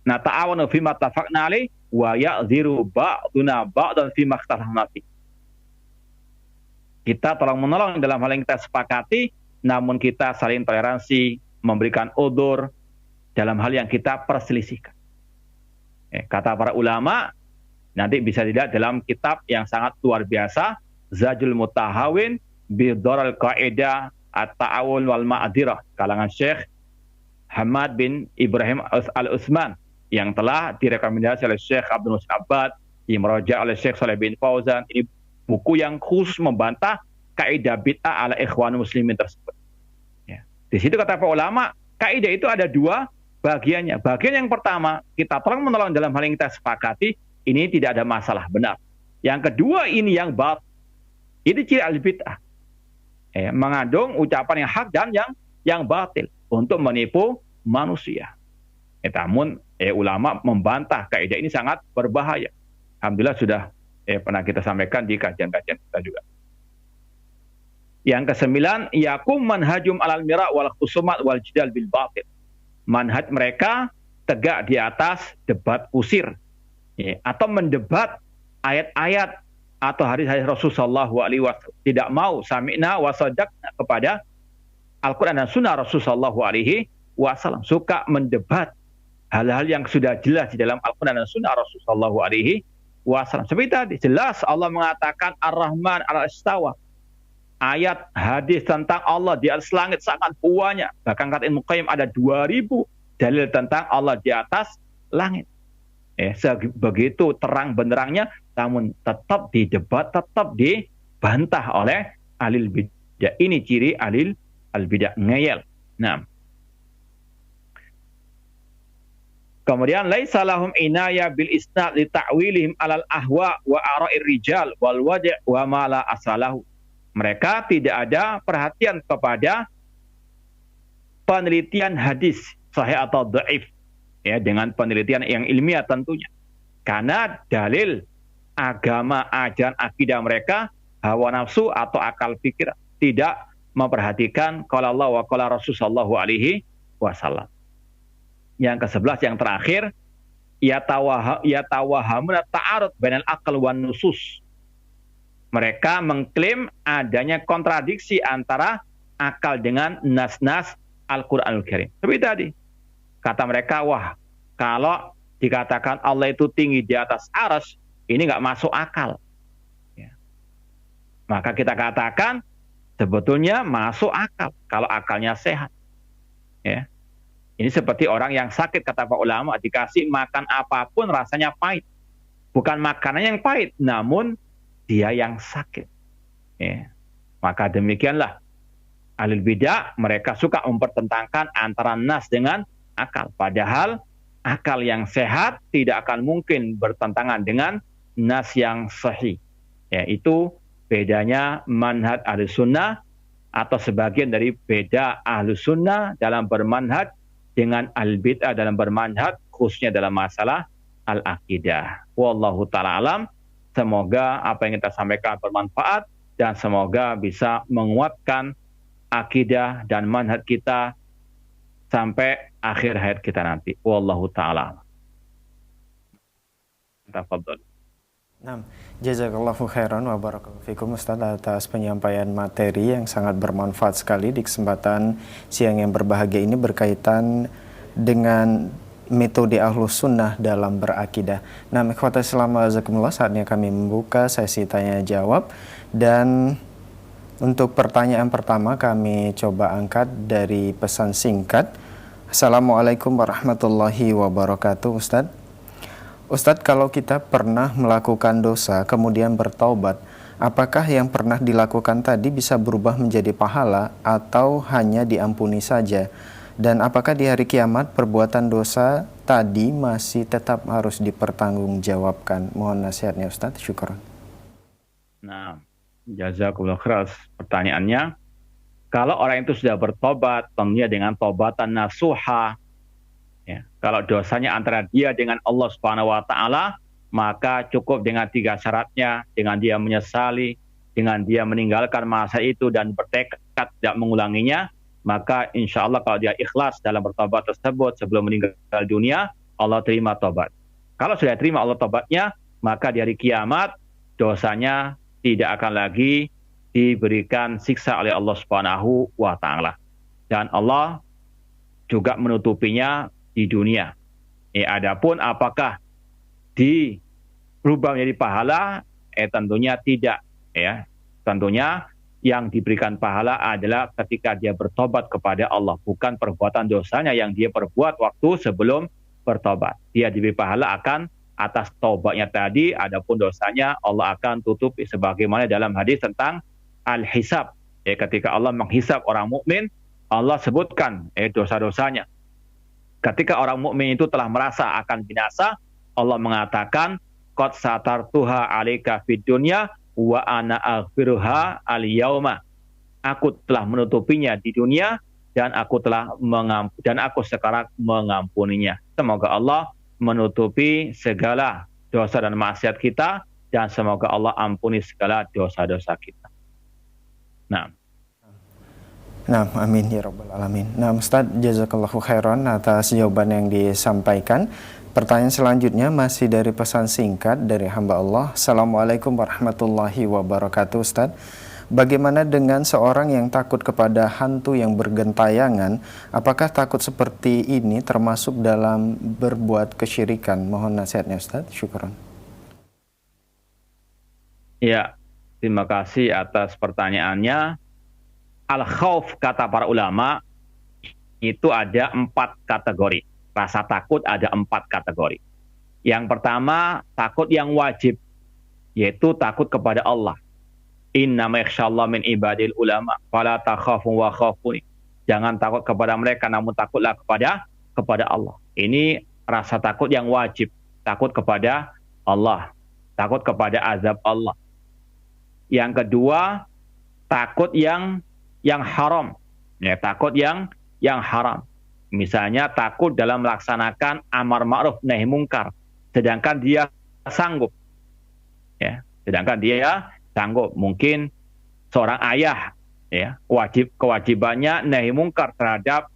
nata'awanu fi ma tafaqna alaihi wa ya'dhiru ba'duna ba'dan fi ma ikhtalafna fi. Kita tolong-menolong dalam hal yang kita sepakati, namun kita saling toleransi, memberikan udzur dalam hal yang kita perselisihkan. Kata para ulama, nanti bisa dilihat dalam kitab yang sangat luar biasa, Zajul Mutahawin Bidaral Qa'idah At-Ta'awun wal Ma'adirah, kalangan Syekh Hamad bin Ibrahim Al-Utsman, yang telah direkomendasi oleh Syekh Abdul Muhsin Abbad, dimeraja oleh Syekh Saleh bin Fauzan. Ini buku yang khusus membantah kaidah bid'ah ala Ikhwanul Muslimin tersebut. Ya. Di situ kata para ulama, kaidah itu ada dua bagiannya. Bagian yang pertama, kita tolong menolong dalam hal yang kita sepakati, ini tidak ada masalah, benar. Yang kedua, ini yang batil. Ini ciri al-bid'ah. Mengandung ucapan yang hak dan yang batil untuk menipu manusia. Namun ulama membantah kaidah ini sangat berbahaya. Alhamdulillah sudah pernah kita sampaikan di kajian-kajian kita juga. Yang ke-9, yakum manhajum alal mira' wal khusumat wal jidal bil batil. Manhaj mereka tegak di atas debat kusir, atau mendebat ayat-ayat atau hadis-hadis Rasulullah SAW. Tidak mau sami'na wa sadaqna kepada Al-Quran dan Sunnah Rasulullah SAW. Suka mendebat hal-hal yang sudah jelas di dalam Al-Quran dan Sunnah Rasulullah SAW. Seperti tadi, jelas Allah mengatakan Ar-Rahman al-Istawa. Ayat hadis tentang Allah di atas langit sangat banyak. Bahkan kata Ibnu Qayyim ada 2000 dalil tentang Allah di atas langit. Begitu terang benderangnya, namun tetap didebat, tetap dibantah oleh ahli bidah. Ini ciri ahli al-bidah, ngeyel. Nah, kemudian laisa lahum inaya bil isnad li ta'wilihim alal ahwa wa ara'ir rijal wal wadi' wa ma la asalahu. Mereka tidak ada perhatian kepada penelitian hadis sahih atau dhaif, dengan penelitian yang ilmiah tentunya. Karena dalil agama, ajaran akidah mereka hawa nafsu atau akal pikir, tidak memperhatikan qala Allah wa qala Rasulullah SAW. Yang ke-11 yang terakhir, yatawahamuna ta'arud bainal aql wan nusus. Mereka mengklaim adanya kontradiksi antara akal dengan nas-nas Al-Qur'anul Karim. Seperti tadi, kata mereka, wah, kalau dikatakan Allah itu tinggi di atas arsy, ini nggak masuk akal. Ya. Maka kita katakan sebetulnya masuk akal kalau akalnya sehat. Ya. Ini seperti orang yang sakit, kata para ulama, dikasih makan apapun rasanya pahit. Bukan makanannya yang pahit, namun dia yang sakit. Ya. Maka demikianlah ahlul bidah, mereka suka mempertentangkan antara nas dengan akal. Padahal akal yang sehat tidak akan mungkin bertentangan dengan nas yang sahih. Yaitu bedanya manhaj ahlus sunnah atau sebagian dari beda ahlus sunnah dalam bermanhaj dengan al-bid'ah dalam bermanhaj, khususnya dalam masalah al-aqidah. Wallahu ta'ala alam. Semoga apa yang kita sampaikan bermanfaat dan semoga bisa menguatkan akidah dan manhaj kita sampai akhir hayat kita nanti. Wallahu ta'ala. Tafadhol. Nah, jazakallahu khairan wa barakallahu fikum Ustaz atas penyampaian materi yang sangat bermanfaat sekali di kesempatan siang yang berbahagia ini berkaitan dengan metode Ahlus Sunnah dalam berakidah. Nah, ikhwata Islam azakumullah, saatnya kami membuka sesi tanya jawab, dan untuk pertanyaan pertama kami coba angkat dari pesan singkat. Assalamualaikum warahmatullahi wabarakatuh. Ustadz, kalau kita pernah melakukan dosa kemudian bertaubat, apakah yang pernah dilakukan tadi bisa berubah menjadi pahala atau hanya diampuni saja? Dan apakah di hari kiamat perbuatan dosa tadi masih tetap harus dipertanggungjawabkan? Mohon nasihatnya Ustadz, syukran. Nah, jazakumullah khairan pertanyaannya. Kalau orang itu sudah bertobat, tentunya dengan tobatan nasuha. Ya, kalau dosanya antara dia dengan Allah Subhanahu wa Ta'ala, maka cukup dengan 3 syaratnya, dengan dia menyesali, dengan dia meninggalkan masa itu dan bertekad tidak mengulanginya, maka insya Allah kalau dia ikhlas dalam bertobat tersebut sebelum meninggal dunia, Allah terima tobat. Kalau sudah terima Allah tobatnya, maka di hari kiamat dosanya tidak akan lagi diberikan siksa oleh Allah Subhanahu wa Ta'ala. Dan Allah juga menutupinya di dunia. Adapun apakah dirubah menjadi pahala? Tentunya tidak. Tentunya yang diberikan pahala adalah ketika dia bertobat kepada Allah, bukan perbuatan dosanya yang dia perbuat waktu sebelum bertobat. Dia diberi pahala akan atas taubatnya tadi, adapun dosanya Allah akan tutup sebagaimana dalam hadis tentang al-hisab. Ketika Allah menghisab orang mukmin, Allah sebutkan dosa-dosanya. Ketika orang mukmin itu telah merasa akan binasa, Allah mengatakan, qad satartuha 'alaika fid dunya wa ana aghfiruha al-yauma. Aku telah menutupinya di dunia dan aku sekarang mengampuninya. Semoga Allah menutupi segala dosa dan maksiat kita dan semoga Allah ampuni segala dosa-dosa kita. Nah, amin ya rabbal alamin. Nah, Ustaz, jazakallahu khairan atas jawaban yang disampaikan. Pertanyaan selanjutnya masih dari pesan singkat dari hamba Allah. Assalamualaikum warahmatullahi wabarakatuh. Ustaz, bagaimana dengan seorang yang takut kepada hantu yang bergentayangan? Apakah takut seperti ini termasuk dalam berbuat kesyirikan? Mohon nasihatnya Ustaz, syukran. Ya, terima kasih atas pertanyaannya. Al-khauf, kata para ulama, itu ada 4 kategori. Rasa takut ada 4 kategori. Yang pertama, takut yang wajib, yaitu takut kepada Allah. Innama yakhsyallaha min ibadil ulama, fala takhafu wa khafuni. Jangan takut kepada mereka, namun takutlah kepada Allah. Ini rasa takut yang wajib, takut kepada Allah, takut kepada azab Allah. Yang kedua, takut yang haram, takut yang haram. Misalnya takut dalam melaksanakan amar ma'ruf nahi mungkar, sedangkan dia sanggup. Sedangkan dia sanggup. Mungkin seorang ayah, kewajibannya nahi mungkar terhadap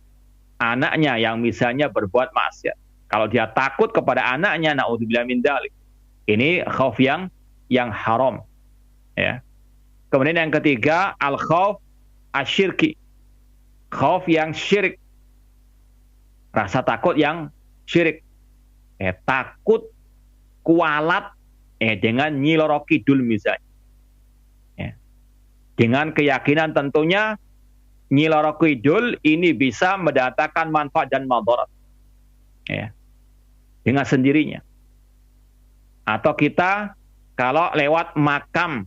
anaknya yang misalnya berbuat maksiat. Kalau dia takut kepada anaknya, naudzubillah min dzalik. Ini khauf yang haram. Ya. Kemudian yang ketiga, al-khauf asyirki. Khauf yang syirik. Rasa takut yang syirik. Takut kualat dengan Nyiloro Kidul misalnya. Dengan keyakinan tentunya Nyiloro Kidul ini bisa mendatangkan manfaat dan madarat. Dengan sendirinya. Atau kita kalau lewat makam,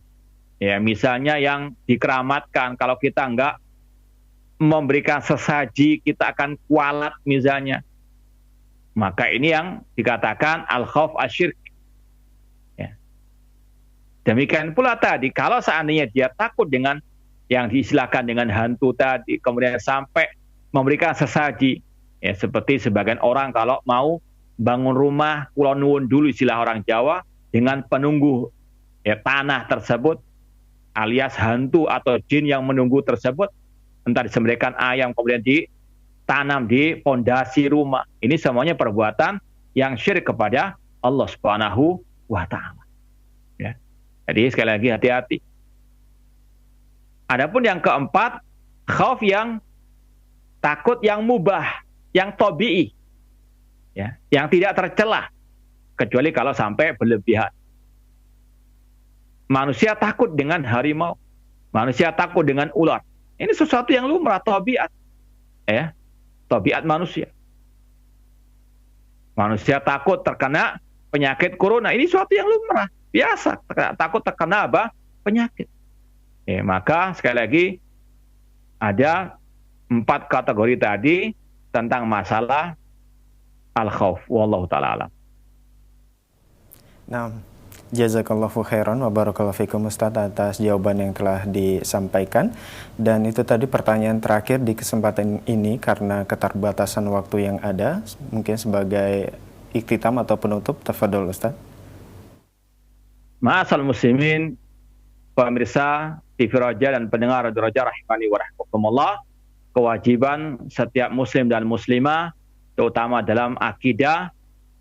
misalnya yang dikeramatkan, kalau kita enggak memberikan sesaji, kita akan kualat misalnya. Maka ini yang dikatakan al-khauf asyirk. Demikian pula tadi, kalau seandainya dia takut dengan yang diistilahkan dengan hantu tadi, kemudian sampai memberikan sesaji, seperti sebagian orang kalau mau bangun rumah, kula nuwun dulu istilah orang Jawa, dengan penunggu tanah tersebut, alias hantu atau jin yang menunggu tersebut, entah disembelihkan ayam, kemudian ditanam di pondasi rumah. Ini semuanya perbuatan yang syirik kepada Allah Subhanahu wa Ta'ala. Jadi sekali lagi hati-hati. Adapun yang keempat, khauf yang takut yang mubah, yang tabi'i, yang tidak tercela, kecuali kalau sampai berlebihan. Manusia takut dengan harimau, manusia takut dengan ular. Ini sesuatu yang lumrah, tabiat, tabiat manusia. Manusia takut terkena penyakit corona, ini sesuatu yang lumrah. Biasa, takut terkena apa? Penyakit. Maka sekali lagi ada 4 kategori tadi tentang masalah al-khauf. Wallahu ta'ala alam. Nah, jazakallahu khairan wa barakallahu fikum Ustaz atas jawaban yang telah disampaikan. Dan itu tadi pertanyaan terakhir di kesempatan ini karena keterbatasan waktu yang ada, mungkin sebagai iktitam atau penutup, tafadhol Ustaz. Ma'asal muslimin, pemirsa TV Roja dan pendengar Radio Roja rahimani wa rahmatullah, kewajiban setiap muslim dan muslimah, terutama dalam akidah,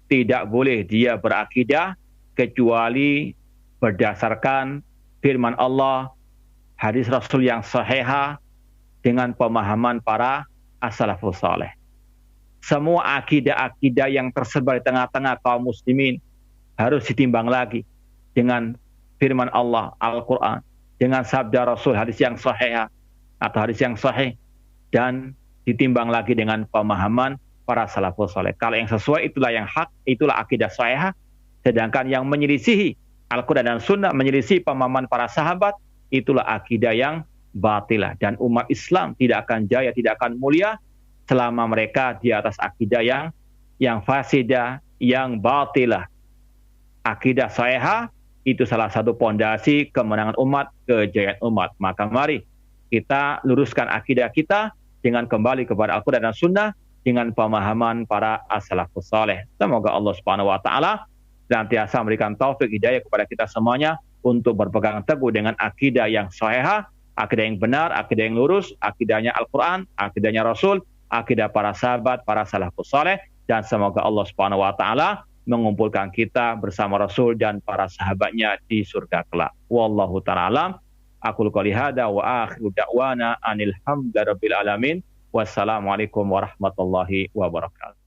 tidak boleh dia berakidah kecuali berdasarkan firman Allah, hadis Rasul yang sahihah, dengan pemahaman para as-salafus saleh. Semua akidah-akidah yang tersebar di tengah-tengah kaum muslimin harus ditimbang lagi dengan firman Allah, Al-Quran, dengan sabda Rasul, hadis yang sahih atau hadis yang sahih, dan ditimbang lagi dengan pemahaman para salafus saleh. Kalau yang sesuai itulah yang hak, itulah akidah sahih. Sedangkan yang menyelisihi Al-Quran dan Sunnah, menyelisihi pemahaman para sahabat, itulah akidah yang batilah. Dan umat Islam tidak akan jaya, tidak akan mulia selama mereka di atas akidah yang fasidah, yang batilah. Akidah sahih itu salah satu pondasi kemenangan umat, kejayaan umat. Maka mari kita luruskan akidah kita dengan kembali kepada Al-Quran dan Sunnah dengan pemahaman para as-salafus saleh. Semoga Allah Subhanahu wa Ta'ala senantiasa memberikan taufik hidayah kepada kita semuanya untuk berpegang teguh dengan akidah yang sahihah, akidah yang benar, akidah yang lurus, akidahnya Al-Quran, akidahnya Rasul, akidah para sahabat, para salafus saleh, dan semoga Allah Subhanahu wa Ta'ala mengumpulkan kita bersama Rasul dan para sahabatnya di surga kelak. Wallahu ta'ala alam. Aqulu qouli hadza wa akhiru da'wana anil hamdulillahirabbil alamin. Wassalamualaikum warahmatullahi wabarakatuh.